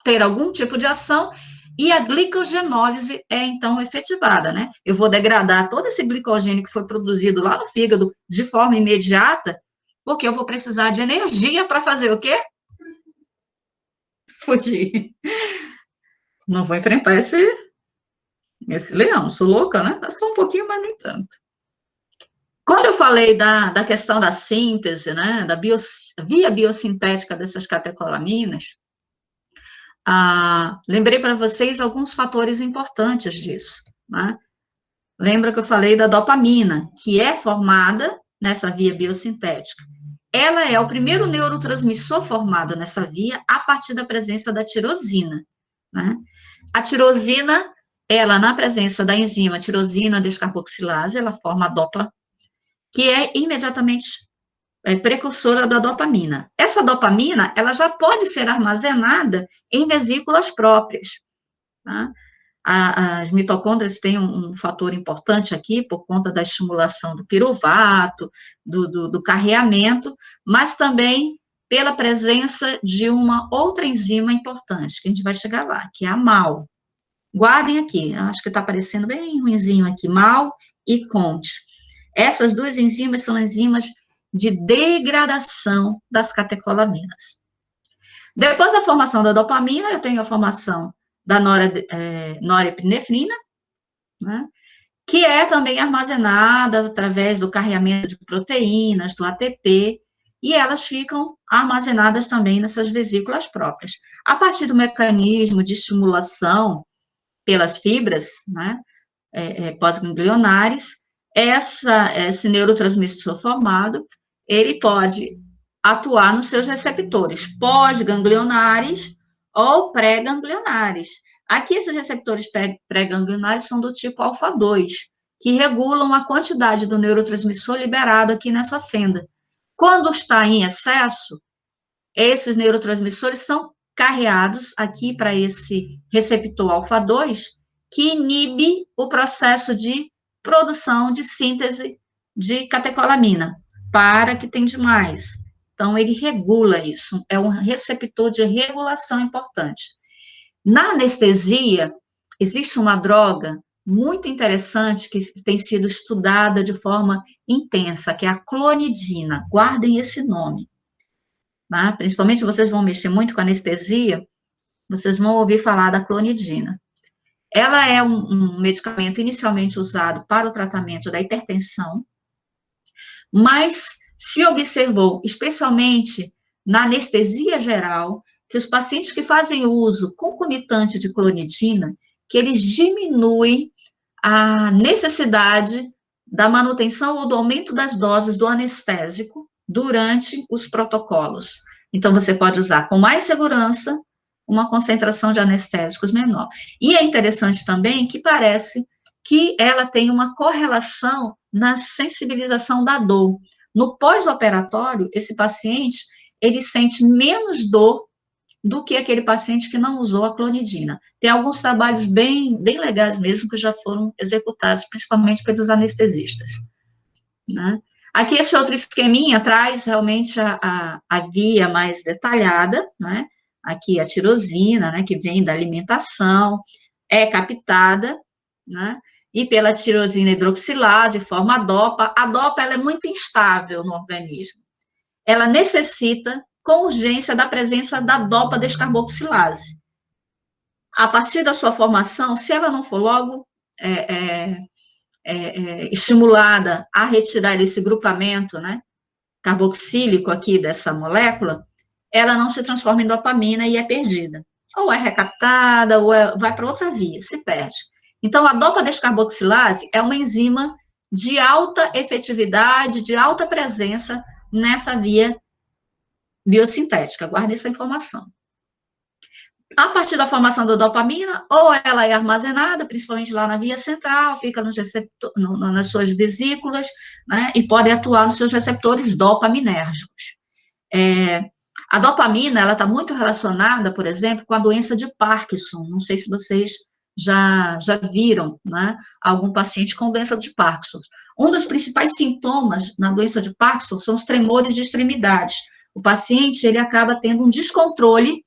ter algum tipo de ação, e a glicogenólise é, então, efetivada, né? Eu vou degradar todo esse glicogênio que foi produzido lá no fígado de forma imediata, porque eu vou precisar de energia para fazer o quê? Fugir. Não vou enfrentar esse leão, sou louca, né? Eu sou um pouquinho, mas nem tanto. Quando eu falei da questão da síntese, né, da via biosintética dessas catecolaminas, lembrei para vocês alguns fatores importantes disso, né? Lembra que eu falei da dopamina, que é formada nessa via biosintética. Ela é o primeiro neurotransmissor formado nessa via a partir da presença da tirosina, né? A tirosina, ela, na presença da enzima tirosina descarboxilase, ela forma a dopa, que é imediatamente precursora da dopamina. Essa dopamina, ela já pode ser armazenada em vesículas próprias, tá? As mitocôndrias têm um fator importante aqui, por conta da estimulação do piruvato, do carreamento, mas também pela presença de uma outra enzima importante, que a gente vai chegar lá, que é a MAO. Guardem aqui, acho que está aparecendo bem ruinzinho aqui, MAO e CONT. Essas duas enzimas são enzimas de degradação das catecolaminas. Depois da formação da dopamina, eu tenho a formação da norepinefrina, né, que é também armazenada através do carreamento de proteínas, do ATP, e elas ficam armazenadas também nessas vesículas próprias. A partir do mecanismo de estimulação pelas fibras, né, pós-ganglionares, esse neurotransmissor formado, ele pode atuar nos seus receptores pós-ganglionares ou pré-ganglionares. Aqui, esses receptores pré-ganglionares são do tipo alfa-2, que regulam a quantidade do neurotransmissor liberado aqui nessa fenda. Quando está em excesso, esses neurotransmissores são carreados aqui para esse receptor alfa-2, que inibe o processo de produção de síntese de catecolamina, para que tem demais. Então, ele regula isso, é um receptor de regulação importante. Na anestesia, existe uma droga muito interessante que tem sido estudada de forma intensa, que é a clonidina. Guardem esse nome. Tá? Principalmente se vocês vão mexer muito com anestesia, vocês vão ouvir falar da clonidina. Ela é um medicamento inicialmente usado para o tratamento da hipertensão, mas se observou, especialmente na anestesia geral, que os pacientes que fazem uso concomitante de clonidina, que eles diminuem a necessidade da manutenção ou do aumento das doses do anestésico durante os protocolos. Então, você pode usar com mais segurança uma concentração de anestésicos menor. E é interessante também que parece que ela tem uma correlação na sensibilização da dor. No pós-operatório, esse paciente, ele sente menos dor do que aquele paciente que não usou a clonidina. Tem alguns trabalhos bem legais mesmo que já foram executados, principalmente pelos anestesistas, né? Aqui esse outro esqueminha traz realmente a via mais detalhada, né? Aqui a tirosina, né, que vem da alimentação, é captada, né? E pela tirosina hidroxilase, forma a DOPA. A DOPA ela é muito instável no organismo. Ela necessita, com urgência, da presença da DOPA descarboxilase. A partir da sua formação, se ela não for logo estimulada a retirar esse grupamento, né, carboxílico aqui dessa molécula, ela não se transforma em dopamina e é perdida. Ou é recaptada, ou vai para outra via, se perde. Então, a dopa descarboxilase é uma enzima de alta efetividade, de alta presença nessa via biosintética. Guarde essa informação. A partir da formação da dopamina, ou ela é armazenada, principalmente lá na via central, fica nos nas suas vesículas, né, e pode atuar nos seus receptores dopaminérgicos. A dopamina, ela está muito relacionada, por exemplo, com a doença de Parkinson. Não sei se vocês já viram, né, algum paciente com doença de Parkinson. Um dos principais sintomas na doença de Parkinson são os tremores de extremidades. O paciente, ele acaba tendo um descontrole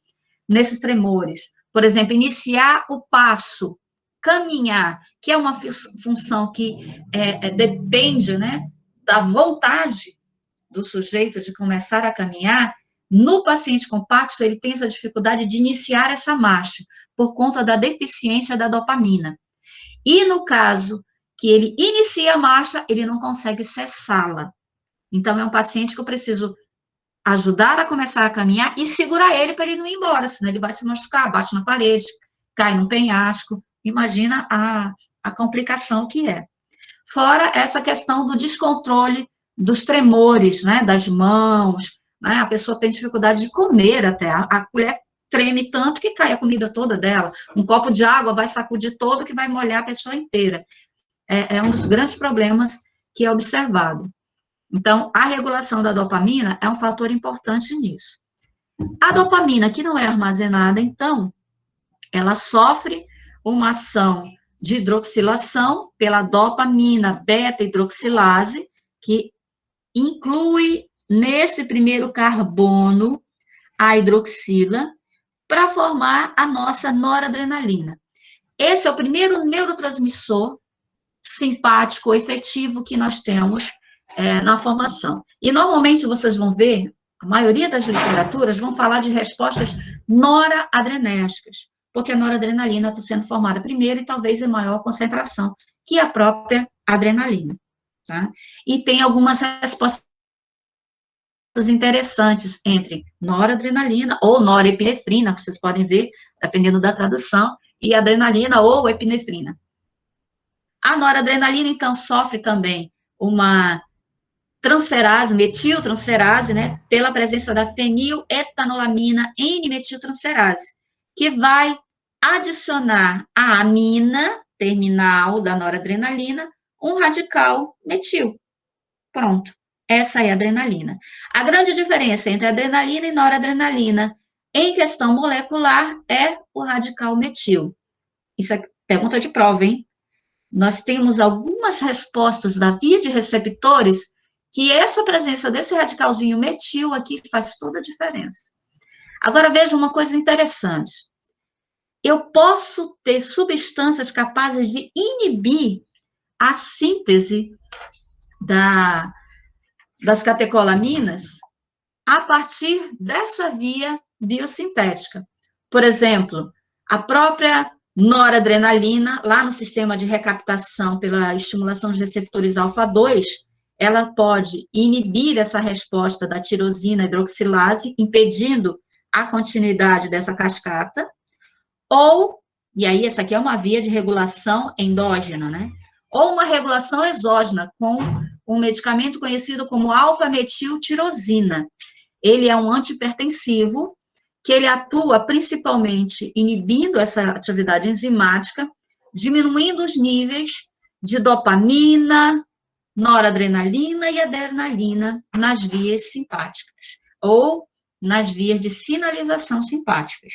nesses tremores. Por exemplo, iniciar o passo, caminhar, que é uma função que depende, né, da vontade do sujeito de começar a caminhar. No paciente com Parkinson, ele tem essa dificuldade de iniciar essa marcha, por conta da deficiência da dopamina. E no caso que ele inicia a marcha, ele não consegue cessá-la. Então, é um paciente que eu preciso ajudar a começar a caminhar e segurar ele para ele não ir embora, senão ele vai se machucar, bate na parede, cai num penhasco. Imagina a complicação que é. Fora essa questão do descontrole dos tremores, né, das mãos, né, a pessoa tem dificuldade de comer até, a colher treme tanto que cai a comida toda dela, um copo de água vai sacudir todo que vai molhar a pessoa inteira. É um dos grandes problemas que é observado. Então, a regulação da dopamina é um fator importante nisso. A dopamina que não é armazenada, então, ela sofre uma ação de hidroxilação pela dopamina beta-hidroxilase, que inclui nesse primeiro carbono a hidroxila para formar a nossa noradrenalina. Esse é o primeiro neurotransmissor simpático efetivo que nós temos na formação. E, normalmente, vocês vão ver, a maioria das literaturas vão falar de respostas noradrenérgicas, porque a noradrenalina está sendo formada primeiro e talvez em maior concentração que a própria adrenalina. Tá? E tem algumas respostas interessantes entre noradrenalina ou norepinefrina, que vocês podem ver, dependendo da tradução, e adrenalina ou epinefrina. A noradrenalina, então, sofre também uma transferase, metiltransferase, né, pela presença da feniletanolamina N-metiltransferase, que vai adicionar à amina terminal da noradrenalina um radical metil. Pronto, essa é a adrenalina. A grande diferença entre adrenalina e noradrenalina em questão molecular é o radical metil. Isso é pergunta de prova, hein? Nós temos algumas respostas da via de receptores que essa presença desse radicalzinho metil aqui faz toda a diferença. Agora, veja uma coisa interessante. Eu posso ter substâncias capazes de inibir a síntese das catecolaminas a partir dessa via biosintética. Por exemplo, a própria noradrenalina, lá no sistema de recaptação pela estimulação dos receptores alfa-2, ela pode inibir essa resposta da tirosina hidroxilase, impedindo a continuidade dessa cascata, ou, e aí essa aqui é uma via de regulação endógena, né? Ou uma regulação exógena, com um medicamento conhecido como alfa-metiltirosina. Ele é um antihipertensivo, que ele atua principalmente inibindo essa atividade enzimática, diminuindo os níveis de dopamina, noradrenalina e adrenalina nas vias simpáticas. Ou nas vias de sinalização simpáticas.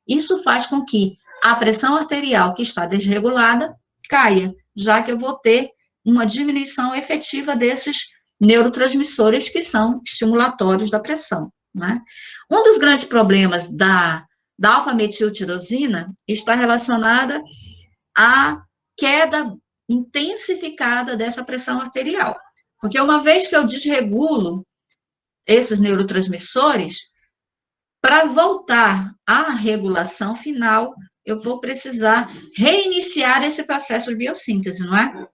Isso faz com que a pressão arterial que está desregulada caia, já que eu vou ter uma diminuição efetiva desses neurotransmissores que são estimulatórios da pressão, né? Um dos grandes problemas da alfa-metiltirosina está relacionada à queda intensificada dessa pressão arterial. Porque uma vez que eu desregulo esses neurotransmissores, para voltar à regulação final, eu vou precisar reiniciar esse processo de biossíntese, não é?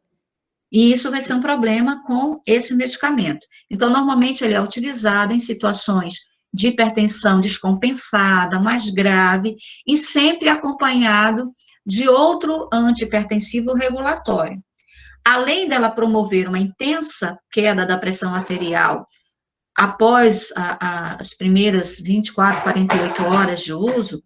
E isso vai ser um problema com esse medicamento. Então, normalmente, ele é utilizado em situações de hipertensão descompensada, mais grave, e sempre acompanhado de outro antihipertensivo regulatório. Além dela promover uma intensa queda da pressão arterial após as primeiras 24, 48 horas de uso,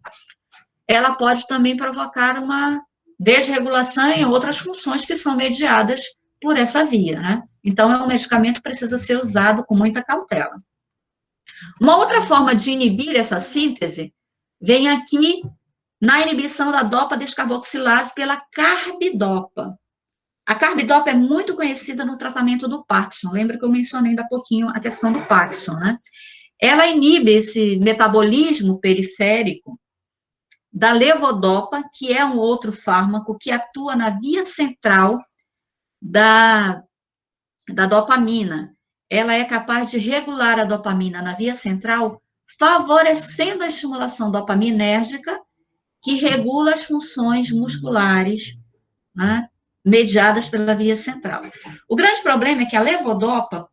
ela pode também provocar uma desregulação em outras funções que são mediadas por essa via, né? Então, é um medicamento que precisa ser usado com muita cautela. Uma outra forma de inibir essa síntese vem aqui na inibição da dopa-descarboxilase pela carbidopa. A carbidopa é muito conhecida no tratamento do Parkinson. Lembra que eu mencionei ainda há pouquinho a questão do Parkinson, né? Ela inibe esse metabolismo periférico da levodopa, que é um outro fármaco que atua na via central da dopamina. Ela é capaz de regular a dopamina na via central, favorecendo a estimulação dopaminérgica, que regula as funções musculares, né, mediadas pela via central. O grande problema é que a levodopa,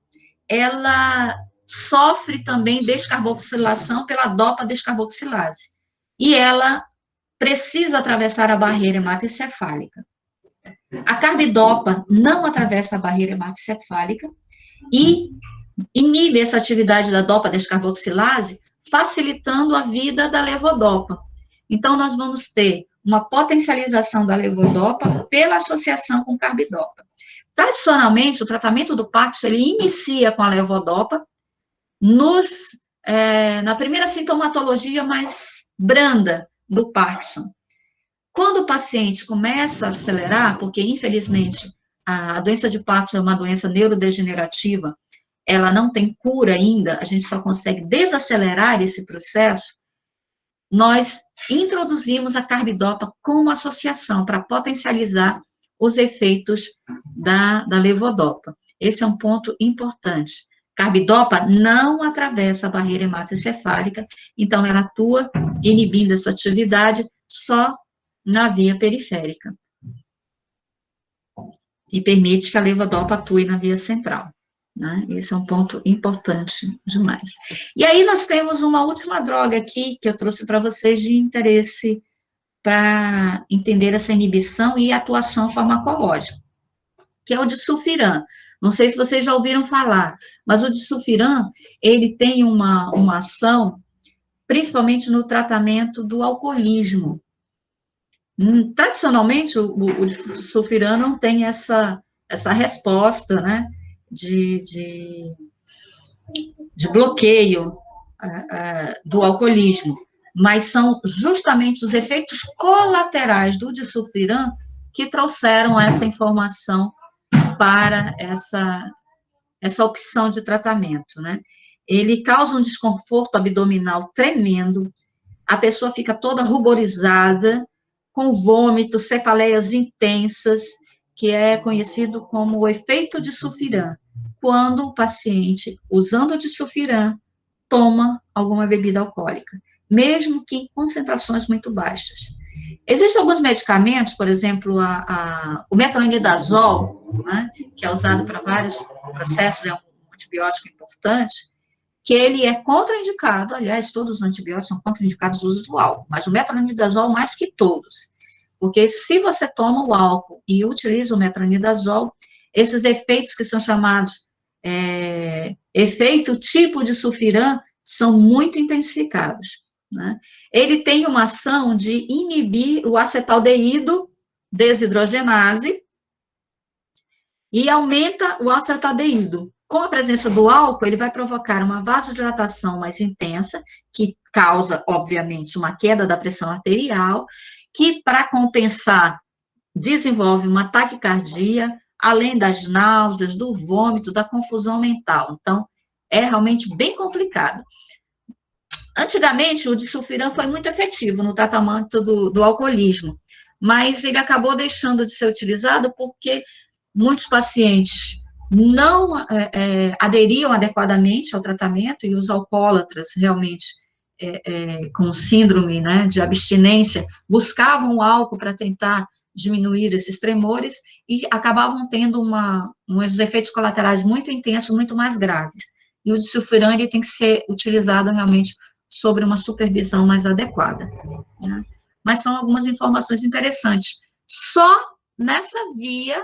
ela sofre também descarboxilação pela dopa-descarboxilase, e ela precisa atravessar a barreira hematoencefálica. A carbidopa não atravessa a barreira hematoencefálica e inibe essa atividade da dopa-descarboxilase, facilitando a vida da levodopa. Então, nós vamos ter uma potencialização da levodopa pela associação com carbidopa. Tradicionalmente, o tratamento do Parkinson, ele inicia com a levodopa na primeira sintomatologia mais branda do Parkinson. Quando o paciente começa a acelerar, porque, infelizmente, a doença de Parkinson é uma doença neurodegenerativa, ela não tem cura ainda, a gente só consegue desacelerar esse processo, nós introduzimos a carbidopa como associação para potencializar os efeitos da levodopa. Esse é um ponto importante. Carbidopa não atravessa a barreira hematoencefálica, então ela atua inibindo essa atividade só na via periférica. E permite que a levodopa atue na via central, né? Esse é um ponto importante demais. E aí nós temos uma última droga aqui, que eu trouxe para vocês de interesse para entender essa inibição e atuação farmacológica, que é o disulfiram. Não sei se vocês já ouviram falar, mas o disulfiram, ele tem uma ação, principalmente no tratamento do alcoolismo. Tradicionalmente, o disulfiram não tem essa resposta, né, de bloqueio do alcoolismo, mas são justamente os efeitos colaterais do disulfiram que trouxeram essa informação para essa opção de tratamento, né? Ele causa um desconforto abdominal tremendo, a pessoa fica toda ruborizada, com vômitos, cefaleias intensas, que é conhecido como o efeito disulfiram, quando o paciente, usando o disulfiram, toma alguma bebida alcoólica, mesmo que em concentrações muito baixas. Existem alguns medicamentos, por exemplo, o metronidazol, né, que é usado para vários processos, é um antibiótico importante, que ele é contraindicado, aliás, todos os antibióticos são contraindicados o uso do álcool, mas o metronidazol mais que todos, porque se você toma o álcool e utiliza o metronidazol, esses efeitos que são chamados efeito tipo disulfiram são muito intensificados, né? Ele tem uma ação de inibir o acetaldeído desidrogenase e aumenta o acetaldeído. Com a presença do álcool, ele vai provocar uma vasodilatação mais intensa, que causa, obviamente, uma queda da pressão arterial, que, para compensar, desenvolve uma taquicardia, além das náuseas, do vômito, da confusão mental. Então, é realmente bem complicado. Antigamente, o disulfiram foi muito efetivo no tratamento do alcoolismo, mas ele acabou deixando de ser utilizado porque muitos pacientes não aderiam adequadamente ao tratamento, e os alcoólatras realmente com síndrome, né, de abstinência buscavam o álcool para tentar diminuir esses tremores e acabavam tendo uns efeitos colaterais muito intensos, muito mais graves. E o disulfiram ele tem que ser utilizado realmente sobre uma supervisão mais adequada, né? Mas são algumas informações interessantes. Só nessa via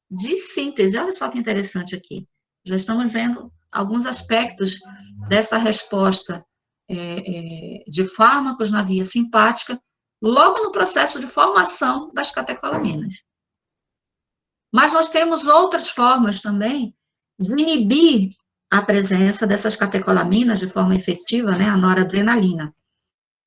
de síntese, olha só que interessante aqui. Já estamos vendo alguns aspectos dessa resposta de fármacos na via simpática, logo no processo de formação das catecolaminas. Mas nós temos outras formas também de inibir a presença dessas catecolaminas de forma efetiva, né, a noradrenalina.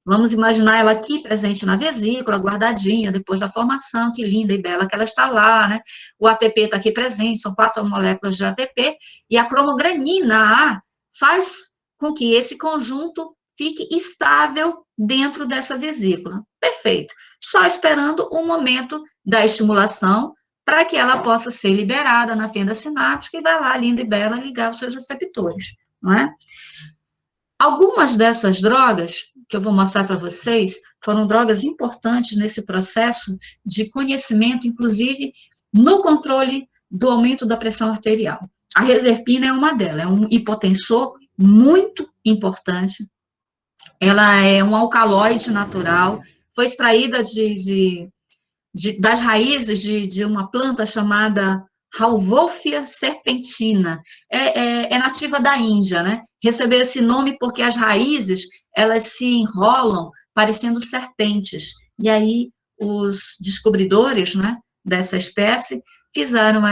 Vamos imaginar ela aqui presente na vesícula, guardadinha, depois da formação, que linda e bela que ela está lá, né? O ATP está aqui presente, são 4 moléculas de ATP, e a cromogranina A faz com que esse conjunto fique estável dentro dessa vesícula. Perfeito. Só esperando o momento da estimulação para que ela possa ser liberada na fenda sináptica e vai lá, linda e bela, ligar os seus receptores, não é? Algumas dessas drogas, que eu vou mostrar para vocês, foram drogas importantes nesse processo de conhecimento, inclusive no controle do aumento da pressão arterial. A reserpina é uma delas, é um hipotensor muito importante. Ela é um alcaloide natural, foi extraída das raízes de uma planta chamada Rauvolfia serpentina, é nativa da Índia, né? Recebeu esse nome porque as raízes, elas se enrolam parecendo serpentes, e aí os descobridores, né, dessa espécie fizeram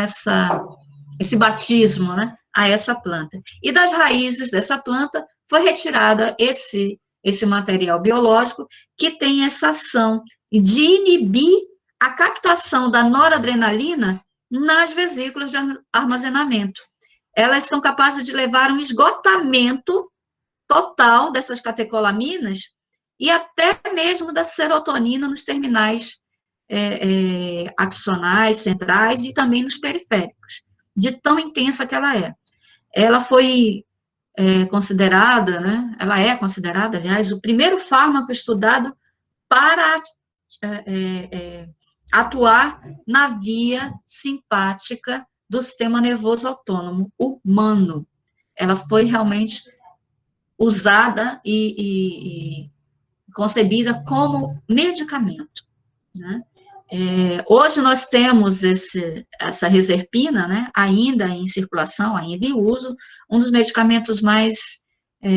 esse batismo, né, a essa planta. E das raízes dessa planta foi retirada esse material biológico que tem essa ação de inibir a captação da noradrenalina nas vesículas de armazenamento. Elas são capazes de levar um esgotamento total dessas catecolaminas e até mesmo da serotonina nos terminais axonais, centrais e também nos periféricos, de tão intensa que ela é. Ela foi considerada, né? Ela é considerada, aliás, o primeiro fármaco estudado para atuar na via simpática do sistema nervoso autônomo humano. Ela foi realmente usada e concebida como medicamento, né? Hoje nós temos essa reserpina, né, ainda em circulação, ainda em uso. Um dos medicamentos mais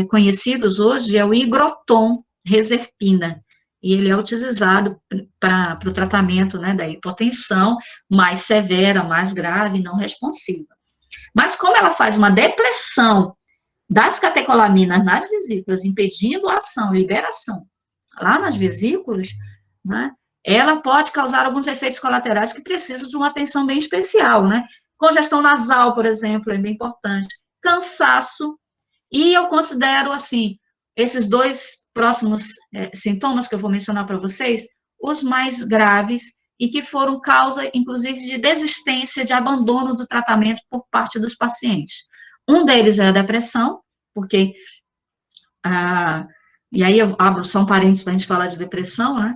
conhecidos hoje é o Igroton reserpina, e ele é utilizado para o tratamento, né, da hipotensão mais severa, mais grave, não responsiva. Mas como ela faz uma depressão das catecolaminas nas vesículas, impedindo a ação, liberação lá nas vesículas, né, ela pode causar alguns efeitos colaterais que precisam de uma atenção bem especial, né? Congestão nasal, por exemplo, é bem importante. Cansaço, e eu considero, assim, esses dois próximos sintomas que eu vou mencionar para vocês, os mais graves e que foram causa, inclusive, de desistência, de abandono do tratamento por parte dos pacientes. Um deles é a depressão, porque, e aí eu abro só um parênteses para a gente falar de depressão, né?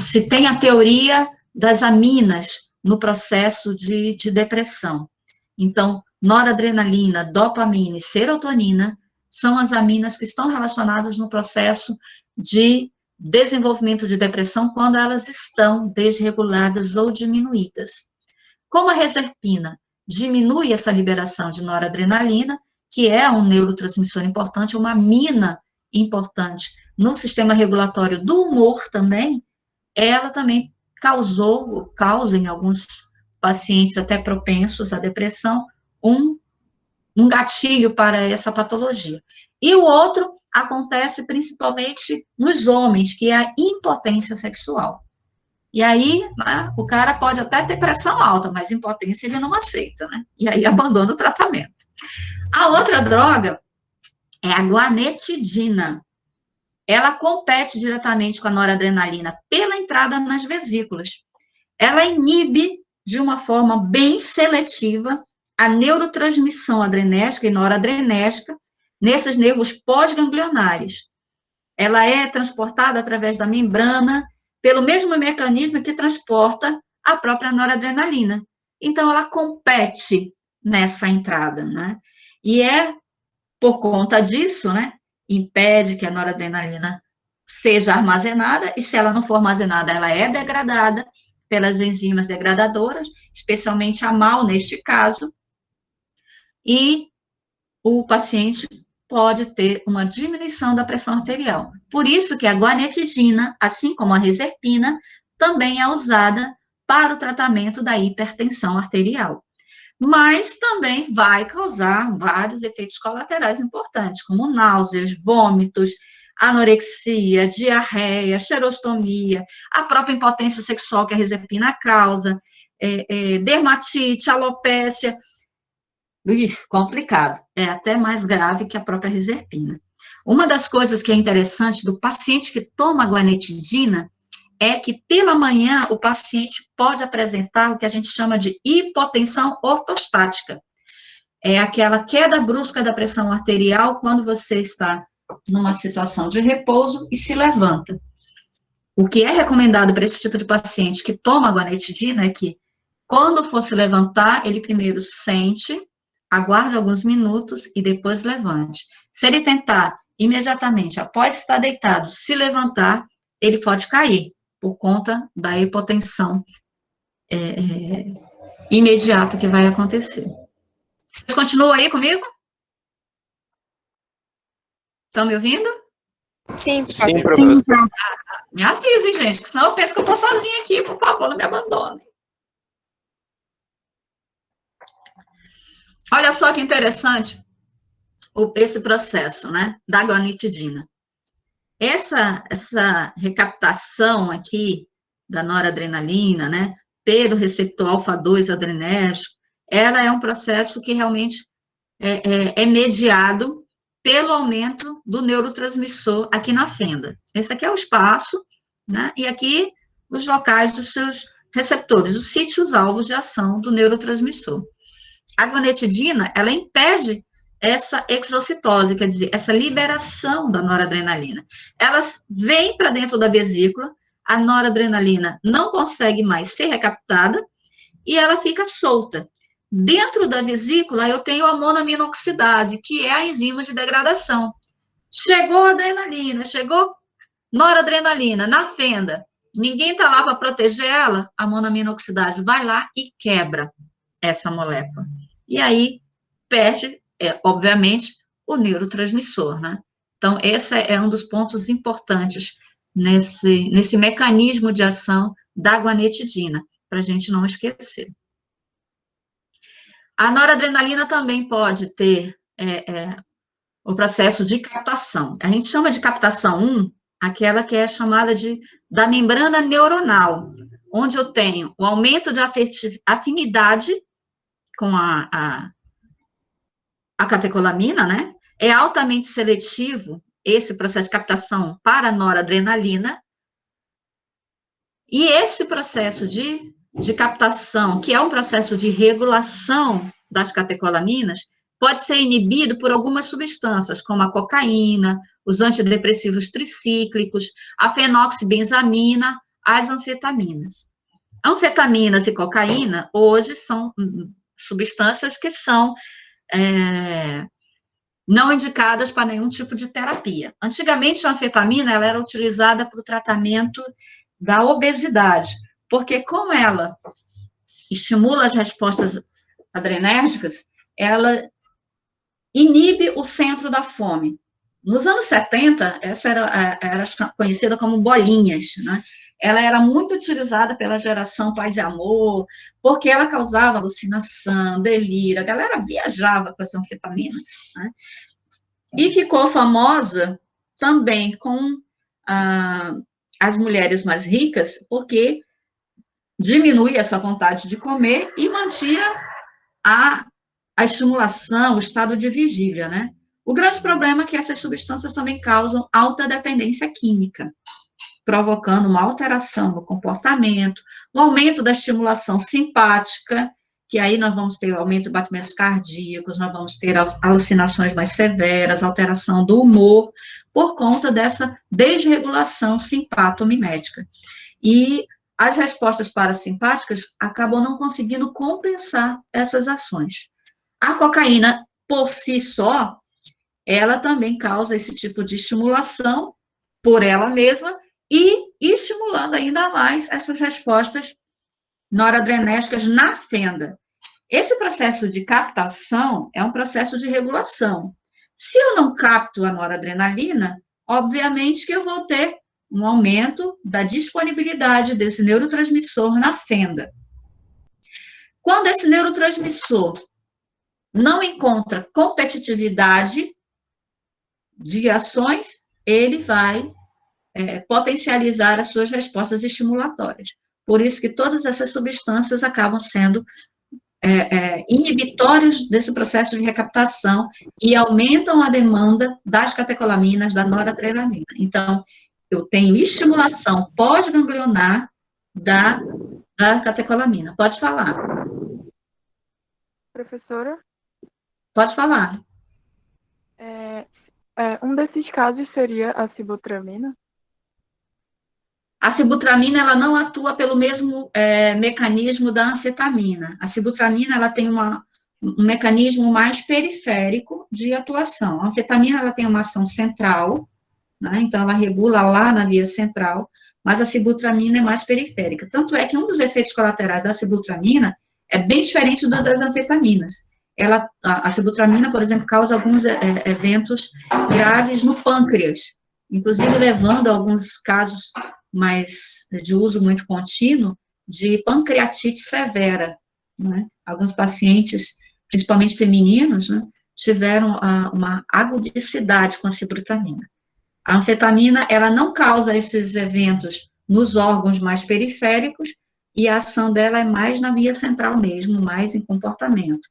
Se tem a teoria das aminas no processo de depressão. Então, noradrenalina, dopamina e serotonina são as aminas que estão relacionadas no processo de desenvolvimento de depressão quando elas estão desreguladas ou diminuídas. Como a reserpina diminui essa liberação de noradrenalina, que é um neurotransmissor importante, uma amina importante no sistema regulatório do humor também, ela também causa em alguns pacientes até propensos à depressão, um um gatilho para essa patologia. E o outro acontece principalmente nos homens, que é a impotência sexual. E aí, né, o cara pode até ter pressão alta, mas impotência ele não aceita, né? E aí abandona o tratamento. A outra droga é a guanetidina. Ela compete diretamente com a noradrenalina pela entrada nas vesículas. Ela inibe, de uma forma bem seletiva, a neurotransmissão adrenérgica e noradrenérgica nesses nervos pós-ganglionares. Ela é transportada através da membrana, pelo mesmo mecanismo que transporta a própria noradrenalina. Então, ela compete nessa entrada, né? E é por conta disso, né, impede que a noradrenalina seja armazenada, e se ela não for armazenada, ela é degradada pelas enzimas degradadoras, especialmente a MAO, neste caso, e o paciente pode ter uma diminuição da pressão arterial. Por isso que a guanetidina, assim como a reserpina, também é usada para o tratamento da hipertensão arterial. Mas também vai causar vários efeitos colaterais importantes, como náuseas, vômitos, anorexia, diarreia, xerostomia, a própria impotência sexual que a reserpina causa, dermatite, alopécia. Complicado, é até mais grave que a própria reserpina. Uma das coisas que é interessante do paciente que toma guanetidina é que pela manhã o paciente pode apresentar o que a gente chama de hipotensão ortostática. É aquela queda brusca da pressão arterial quando você está numa situação de repouso e se levanta. O que é recomendado para esse tipo de paciente que toma guanetidina é que, quando for se levantar, ele primeiro sente, aguarde alguns minutos e depois levante. Se ele tentar imediatamente, após estar deitado, se levantar, ele pode cair, por conta da hipotensão imediata que vai acontecer. Vocês continuam aí comigo? Estão me ouvindo? Sim, Sim, professor. Me avisem, gente, senão eu penso que eu estou sozinha aqui, por favor, não me abandonem. Olha só que interessante esse processo, né, da guanetidina. Essa recaptação aqui da noradrenalina, né, pelo receptor alfa-2 adrenérgico, ela é um processo que realmente é mediado pelo aumento do neurotransmissor aqui na fenda. Esse aqui é o espaço, né, e aqui os locais dos seus receptores, os sítios alvos de ação do neurotransmissor. A guanetidina, ela impede essa exocitose, quer dizer, essa liberação da noradrenalina. Ela vem para dentro da vesícula, a noradrenalina não consegue mais ser recaptada e ela fica solta. Dentro da vesícula, eu tenho a monoaminoxidase, que é a enzima de degradação. Chegou a adrenalina, chegou noradrenalina na fenda, ninguém está lá para proteger ela, a monoaminoxidase vai lá e quebra essa molécula. E aí, perde, obviamente, o neurotransmissor, né? Então, esse é um dos pontos importantes nesse mecanismo de ação da guanetidina, para a gente não esquecer. A noradrenalina também pode ter o processo de captação. A gente chama de captação 1, aquela que é chamada da membrana neuronal, onde eu tenho o aumento de afinidade com a catecolamina, né? É altamente seletivo esse processo de captação para a noradrenalina. E esse processo de captação, que é um processo de regulação das catecolaminas, pode ser inibido por algumas substâncias, como a cocaína, os antidepressivos tricíclicos, a fenoxibenzamina, as anfetaminas. Anfetaminas e cocaína, hoje, são substâncias que são não indicadas para nenhum tipo de terapia. Antigamente, a anfetamina ela era utilizada para o tratamento da obesidade, porque como ela estimula as respostas adrenérgicas, ela inibe o centro da fome. Nos anos 70, essa era conhecida como bolinhas, né? ela era muito utilizada pela geração Paz e Amor, porque ela causava alucinação, delírio, a galera viajava com as anfetaminas, né? E ficou famosa também com as mulheres mais ricas, porque diminui essa vontade de comer e mantinha a estimulação, o estado de vigília, né? O grande problema é que essas substâncias também causam alta dependência química, provocando uma alteração no comportamento, um aumento da estimulação simpática, que aí nós vamos ter aumento de batimentos cardíacos, nós vamos ter alucinações mais severas, alteração do humor, por conta dessa desregulação simpatomimética. E as respostas parasimpáticas acabam não conseguindo compensar essas ações. A cocaína, por si só, ela também causa esse tipo de estimulação por ela mesma e estimulando ainda mais essas respostas noradrenérgicas na fenda. Esse processo de captação é um processo de regulação. Se eu não capto a noradrenalina, obviamente que eu vou ter um aumento da disponibilidade desse neurotransmissor na fenda. Quando esse neurotransmissor não encontra competitividade de ações, ele vai potencializar as suas respostas estimulatórias. Por isso que todas essas substâncias acabam sendo inibitórios desse processo de recaptação e aumentam a demanda das catecolaminas, da noradrenalina. Então, eu tenho estimulação pós-ganglionar da catecolamina. Pode falar. Professora? Pode falar. Um desses casos seria a sibutramina? A sibutramina, ela não atua pelo mesmo mecanismo da anfetamina. A sibutramina, ela tem um mecanismo mais periférico de atuação. A anfetamina, ela tem uma ação central, né? Então, ela regula lá na via central, mas a sibutramina é mais periférica. Tanto é que um dos efeitos colaterais da sibutramina é bem diferente dos das anfetaminas. A sibutramina, por exemplo, causa alguns eventos graves no pâncreas, inclusive levando a alguns casos mais de uso muito contínuo de pancreatite severa, né? Alguns pacientes, principalmente femininos, né, tiveram uma agudicidade com a sibutramina. A anfetamina, ela não causa esses eventos nos órgãos mais periféricos e a ação dela é mais na via central mesmo, mais em comportamento.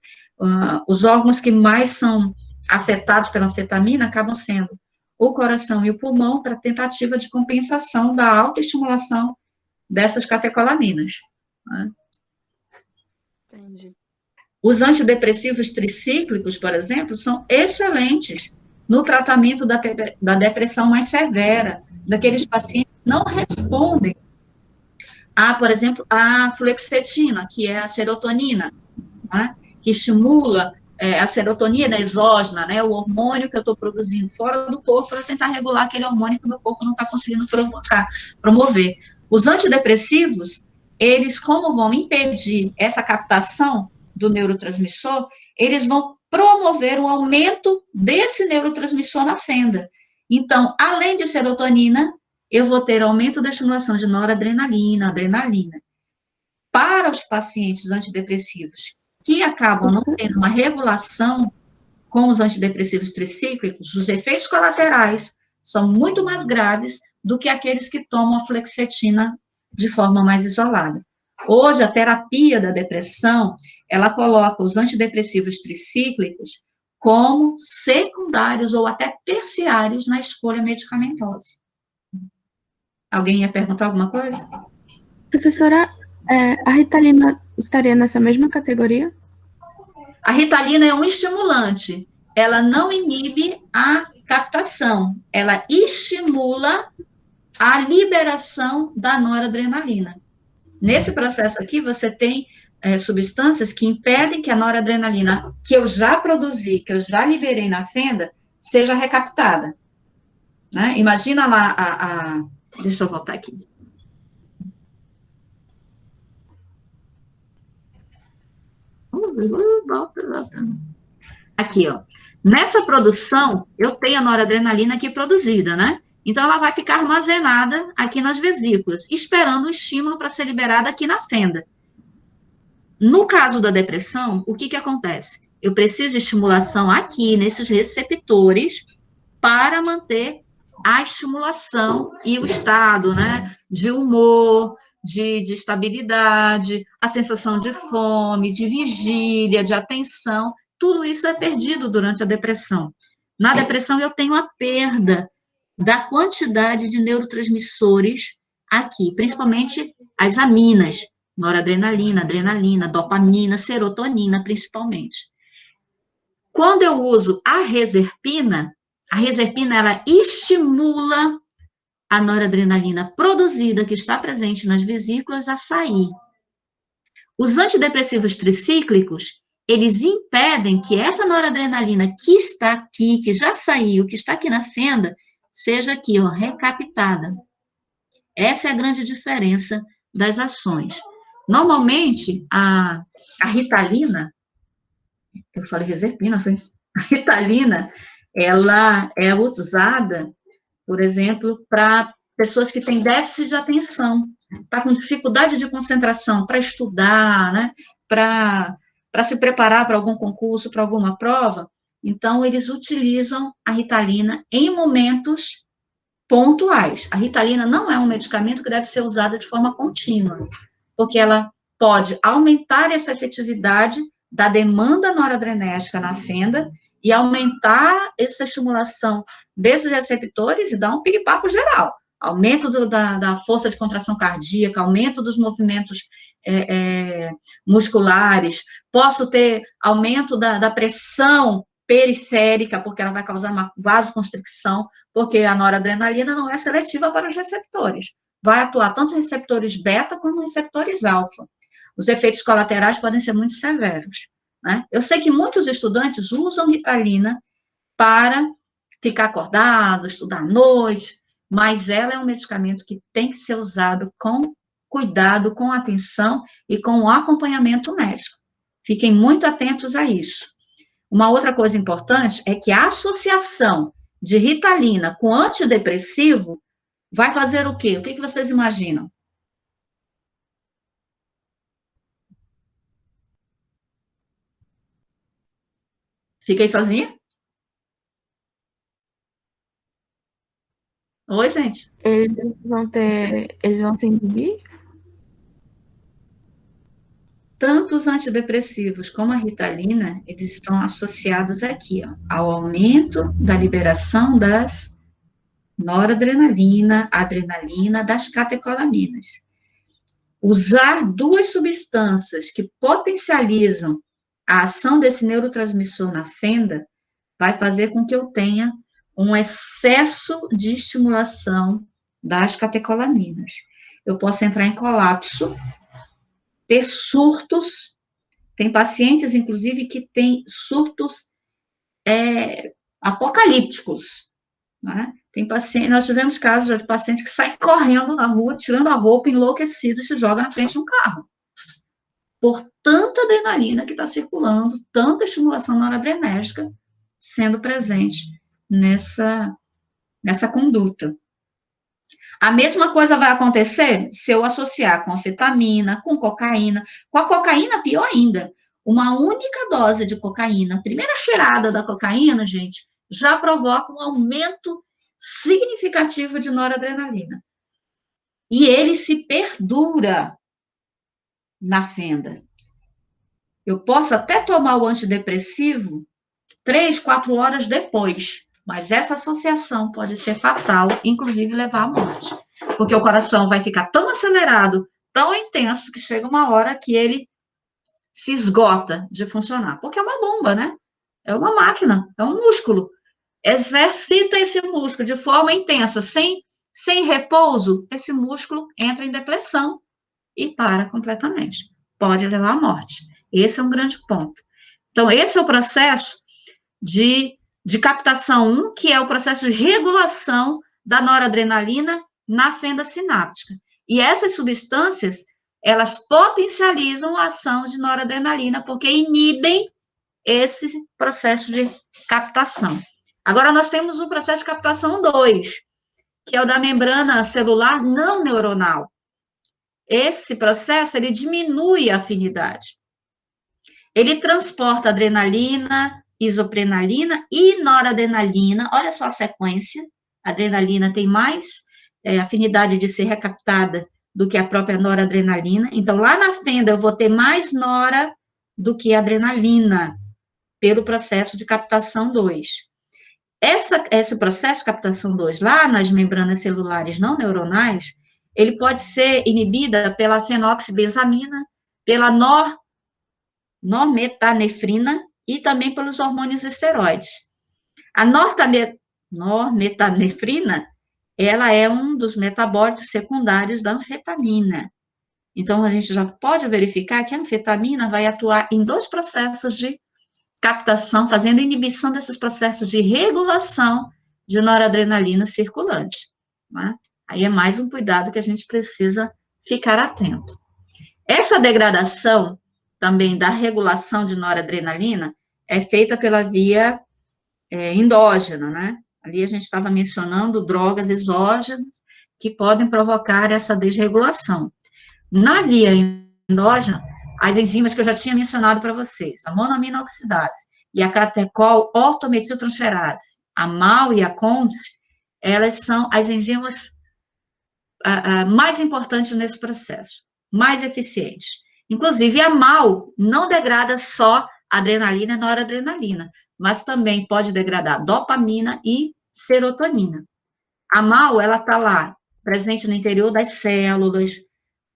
Os órgãos que mais são afetados pela anfetamina acabam sendo o coração e o pulmão para tentativa de compensação da autoestimulação dessas catecolaminas, né? Entendi. Os antidepressivos tricíclicos, por exemplo, são excelentes no tratamento da depressão mais severa, daqueles pacientes que não respondem por exemplo, a fluoxetina, que é a serotonina, né, que estimula a serotonina exógena, né, o hormônio que eu estou produzindo fora do corpo para tentar regular aquele hormônio que o meu corpo não está conseguindo promover. Os antidepressivos, eles, como vão impedir essa captação do neurotransmissor, eles vão promover um aumento desse neurotransmissor na fenda. Então, além de serotonina, eu vou ter aumento da estimulação de noradrenalina, adrenalina. Para os pacientes antidepressivos que acabam não tendo uma regulação com os antidepressivos tricíclicos, os efeitos colaterais são muito mais graves do que aqueles que tomam a fluoxetina de forma mais isolada. Hoje, a terapia da depressão, ela coloca os antidepressivos tricíclicos como secundários ou até terciários na escolha medicamentosa. Alguém ia perguntar alguma coisa? Professora, a Ritalina estaria nessa mesma categoria? A Ritalina é um estimulante. Ela não inibe a captação. Ela estimula a liberação da noradrenalina. Nesse processo aqui, você tem substâncias que impedem que a noradrenalina que eu já produzi, que eu já liberei na fenda, seja recaptada, né? Imagina lá deixa eu voltar aqui. Volta. Aqui, ó. Nessa produção, eu tenho a noradrenalina aqui produzida, né? Então, ela vai ficar armazenada aqui nas vesículas, esperando o estímulo para ser liberada aqui na fenda. No caso da depressão, o que acontece? Eu preciso de estimulação aqui, nesses receptores, para manter a estimulação e o estado, né, de humor, de estabilidade, a sensação de fome, de vigília, de atenção, tudo isso é perdido durante a depressão. Na depressão, eu tenho a perda da quantidade de neurotransmissores aqui, principalmente as aminas, noradrenalina, adrenalina, dopamina, serotonina, principalmente. Quando eu uso a reserpina, ela estimula a noradrenalina produzida, que está presente nas vesículas, a sair. Os antidepressivos tricíclicos, eles impedem que essa noradrenalina que está aqui, que já saiu, que está aqui na fenda, seja aqui, ó, recaptada. Essa é a grande diferença das ações. Normalmente, a Ritalina, eu falei reserpina, foi? A Ritalina, ela é usada, por exemplo, para pessoas que têm déficit de atenção, está com dificuldade de concentração para estudar, né, para se preparar para algum concurso, para alguma prova. Então, eles utilizam a Ritalina em momentos pontuais. A Ritalina não é um medicamento que deve ser usado de forma contínua, porque ela pode aumentar essa efetividade da demanda noradrenérgica na fenda e aumentar essa estimulação desses receptores e dar um piripapo geral. Aumento da força de contração cardíaca, aumento dos movimentos musculares, posso ter aumento da pressão periférica, porque ela vai causar uma vasoconstricção, porque a noradrenalina não é seletiva para os receptores. Vai atuar tanto em receptores beta como em receptores alfa. Os efeitos colaterais podem ser muito severos, né? Eu sei que muitos estudantes usam Ritalina para ficar acordado, estudar à noite, mas ela é um medicamento que tem que ser usado com cuidado, com atenção e com o acompanhamento médico. Fiquem muito atentos a isso. Uma outra coisa importante é que a associação de Ritalina com antidepressivo vai fazer o quê? O que vocês imaginam? Fiquei sozinha? Oi, gente. Eles vão se inibir? Tanto os antidepressivos como a Ritalina, eles estão associados aqui, ó, ao aumento da liberação das noradrenalina, adrenalina, das catecolaminas. Usar duas substâncias que potencializam a ação desse neurotransmissor na fenda vai fazer com que eu tenha um excesso de estimulação das catecolaminas. Eu posso entrar em colapso, ter surtos, tem pacientes, inclusive, que têm surtos apocalípticos, né? Tem paciente, nós tivemos casos de pacientes que saem correndo na rua, tirando a roupa, enlouquecido, e se joga na frente de um carro. Por tanta adrenalina que está circulando, tanta estimulação noradrenérgica sendo presente nessa conduta. A mesma coisa vai acontecer se eu associar com anfetamina, com cocaína. Com a cocaína, pior ainda. Uma única dose de cocaína, a primeira cheirada da cocaína, gente, já provoca um aumento significativo de noradrenalina. E ele se perdura na fenda. Eu posso até tomar o antidepressivo 3, 4 horas depois, mas essa associação pode ser fatal, inclusive levar à morte. Porque o coração vai ficar tão acelerado, tão intenso, que chega uma hora que ele se esgota de funcionar. Porque é uma bomba, né? É uma máquina, é um músculo. Exercita esse músculo de forma intensa, sem repouso, esse músculo entra em depressão e para completamente. Pode levar à morte. Esse é um grande ponto. Então, esse é o processo de captação 1, que é o processo de regulação da noradrenalina na fenda sináptica. E essas substâncias, elas potencializam a ação de noradrenalina, porque inibem esse processo de captação. Agora, nós temos o processo de captação 2, que é o da membrana celular não neuronal. Esse processo, ele diminui a afinidade. Ele transporta adrenalina, isoprenalina e noradrenalina. Olha só a sequência. A adrenalina tem mais afinidade de ser recaptada do que a própria noradrenalina. Então, lá na fenda, eu vou ter mais nora do que adrenalina, pelo processo de captação 2. Esse processo de captação 2, lá nas membranas celulares não neuronais, ele pode ser inibida pela fenoxibenzamina, pela normetanefrina e também pelos hormônios esteroides. A normetanefrina, ela é um dos metabólitos secundários da anfetamina. Então, a gente já pode verificar que a anfetamina vai atuar em 2 processos de captação, fazendo inibição desses processos de regulação de noradrenalina circulante, né? Aí é mais um cuidado que a gente precisa ficar atento. Essa degradação também da regulação de noradrenalina é feita pela via endógena, né? Ali a gente estava mencionando drogas exógenas que podem provocar essa desregulação. Na via endógena, as enzimas que eu já tinha mencionado para vocês, a monoaminoxidase e a catecol ortometiltransferase, a MAL e a COND, elas são as enzimas mais importantes nesse processo, mais eficientes. Inclusive, a MAL não degrada só adrenalina e noradrenalina, mas também pode degradar dopamina e serotonina. A MAL, ela está lá, presente no interior das células,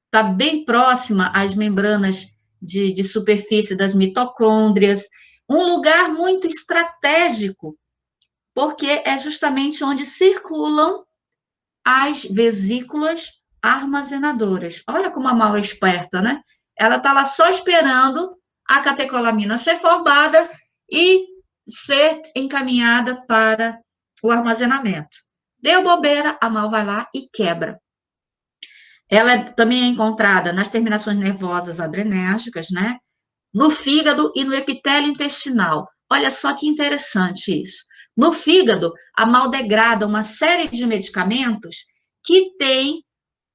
está bem próxima às membranas de superfície das mitocôndrias, um lugar muito estratégico, porque é justamente onde circulam as vesículas armazenadoras. Olha como a MAL é esperta, né? Ela está lá só esperando a catecolamina ser formada e ser encaminhada para o armazenamento. Deu bobeira, a MAL vai lá e quebra. Ela também é encontrada nas terminações nervosas adrenérgicas, né? No fígado e no epitélio intestinal. Olha só que interessante isso. No fígado, a MAL degrada uma série de medicamentos que têm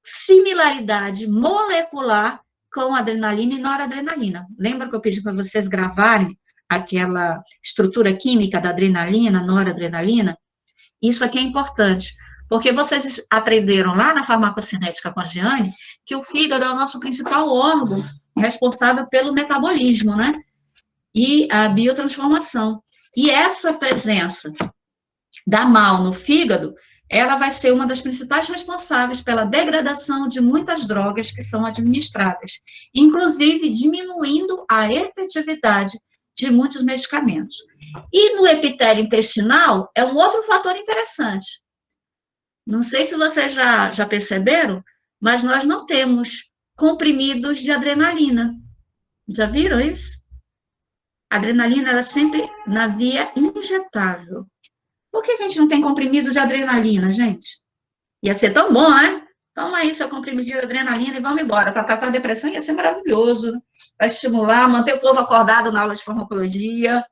similaridade molecular com adrenalina e noradrenalina. Lembra que eu pedi para vocês gravarem aquela estrutura química da adrenalina, noradrenalina? Isso aqui é importante, porque vocês aprenderam lá na farmacocinética com a Giane que o fígado é o nosso principal órgão responsável pelo metabolismo, né? E a biotransformação. E essa presença da MAL no fígado, ela vai ser uma das principais responsáveis pela degradação de muitas drogas que são administradas, inclusive diminuindo a efetividade de muitos medicamentos. E no epitélio intestinal, é um outro fator interessante. Não sei se vocês já perceberam, mas nós não temos comprimidos de adrenalina. Já viram isso? A adrenalina era sempre na via injetável. Por que a gente não tem comprimido de adrenalina, gente? Ia ser tão bom, né? Toma aí seu comprimido de adrenalina e vamos embora. Para tratar a depressão ia ser maravilhoso. Para estimular, manter o povo acordado na aula de farmacologia.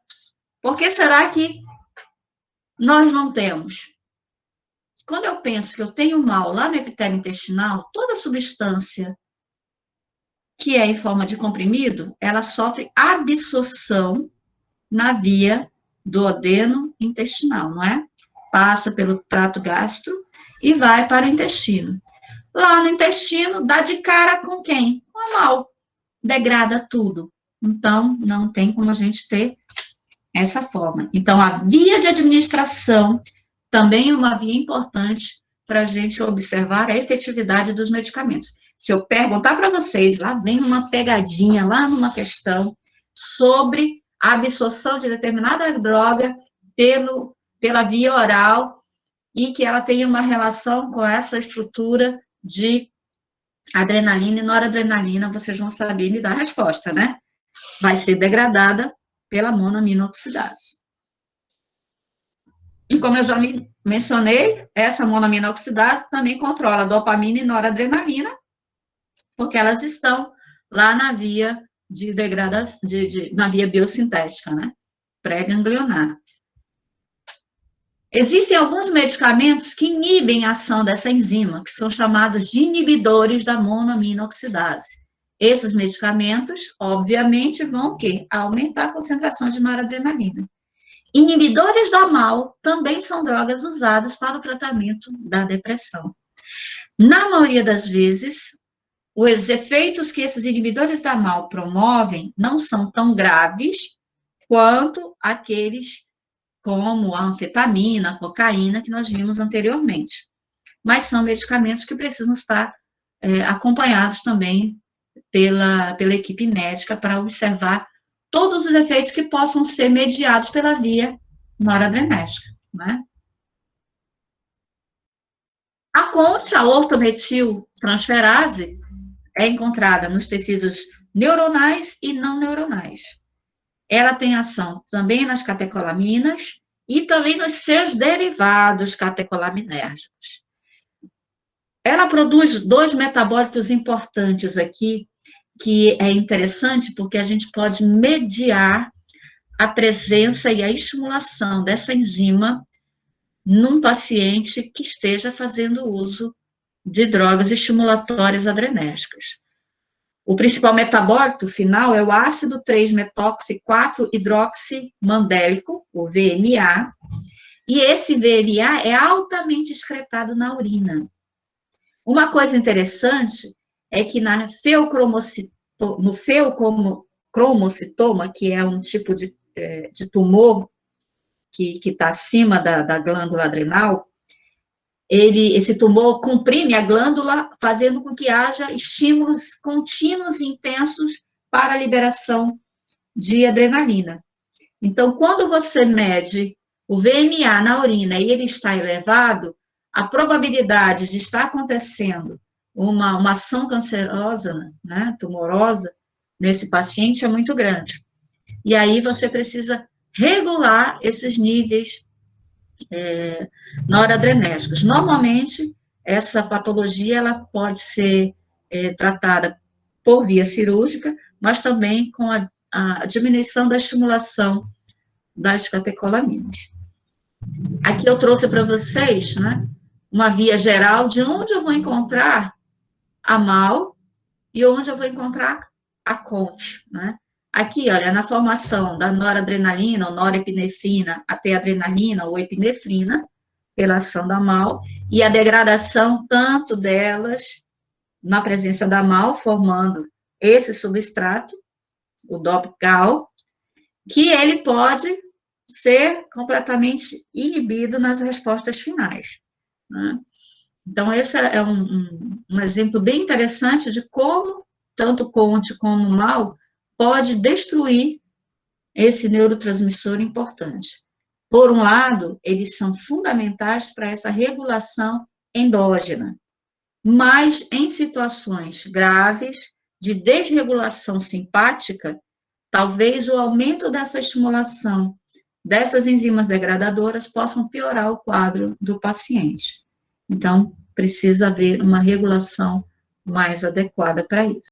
Por que será que nós não temos? Quando eu penso que eu tenho mal lá no epitélio intestinal, toda substância que é em forma de comprimido, ela sofre absorção na via duodeno intestinal, não é? Passa pelo trato gástrico e vai para o intestino. Lá no intestino, dá de cara com quem? Com a MAL. Degrada tudo. Então, não tem como a gente ter essa forma. Então, a via de administração também é uma via importante para a gente observar a efetividade dos medicamentos. Se eu perguntar para vocês, lá vem uma pegadinha, lá numa questão, sobre a absorção de determinada droga pela via oral e que ela tem uma relação com essa estrutura de adrenalina e noradrenalina, vocês vão saber me dar a resposta, né? Vai ser degradada pela monoaminoxidase. E como eu já mencionei, essa monoaminoxidase também controla dopamina e noradrenalina, porque elas estão lá na via de degradação, na via biosintética, né? Pré-ganglionar. Existem alguns medicamentos que inibem a ação dessa enzima, que são chamados de inibidores da monoaminoxidase. Esses medicamentos, obviamente, vão o quê? Aumentar a concentração de noradrenalina. Inibidores da MAO também são drogas usadas para o tratamento da depressão. Na maioria das vezes, os efeitos que esses inibidores da MAO promovem não são tão graves quanto aqueles como a anfetamina, a cocaína, que nós vimos anteriormente. Mas são medicamentos que precisam estar acompanhados também pela equipe médica para observar todos os efeitos que possam ser mediados pela via noradrenérgica, né? A CONT, a ortometiltransferase, é encontrada nos tecidos neuronais e não neuronais. Ela tem ação também nas catecolaminas e também nos seus derivados catecolaminérgicos. Ela produz 2 metabólitos importantes aqui, que é interessante porque a gente pode mediar a presença e a estimulação dessa enzima num paciente que esteja fazendo uso de drogas estimulatórias adrenérgicas. O principal metabólito final é o ácido 3-metoxi-4-hidroximandélico, o VMA, e esse VMA é altamente excretado na urina. Uma coisa interessante é que no feocromocitoma, que é um tipo de tumor que está acima da glândula adrenal, esse tumor comprime a glândula, fazendo com que haja estímulos contínuos e intensos para a liberação de adrenalina. Então, quando você mede o VMA na urina e ele está elevado, a probabilidade de estar acontecendo uma ação cancerosa, né, tumorosa, nesse paciente é muito grande. E aí você precisa regular esses níveis noradrenérgicos. Normalmente, essa patologia ela pode ser tratada por via cirúrgica, mas também com a diminuição da estimulação das catecolaminas. Aqui eu trouxe para vocês, né, uma via geral de onde eu vou encontrar a MAO e onde eu vou encontrar a CONT, né? Aqui, olha, na formação da noradrenalina ou norepinefrina até adrenalina ou epinefrina, pela ação da MAO, e a degradação tanto delas na presença da MAO, formando esse substrato, o DOP-GAL, que ele pode ser completamente inibido nas respostas finais, né? Então, esse é um exemplo bem interessante de como tanto CONT como MAO pode destruir esse neurotransmissor importante. Por um lado, eles são fundamentais para essa regulação endógena, mas em situações graves de desregulação simpática, talvez o aumento dessa estimulação dessas enzimas degradadoras possam piorar o quadro do paciente. Então, precisa haver uma regulação mais adequada para isso.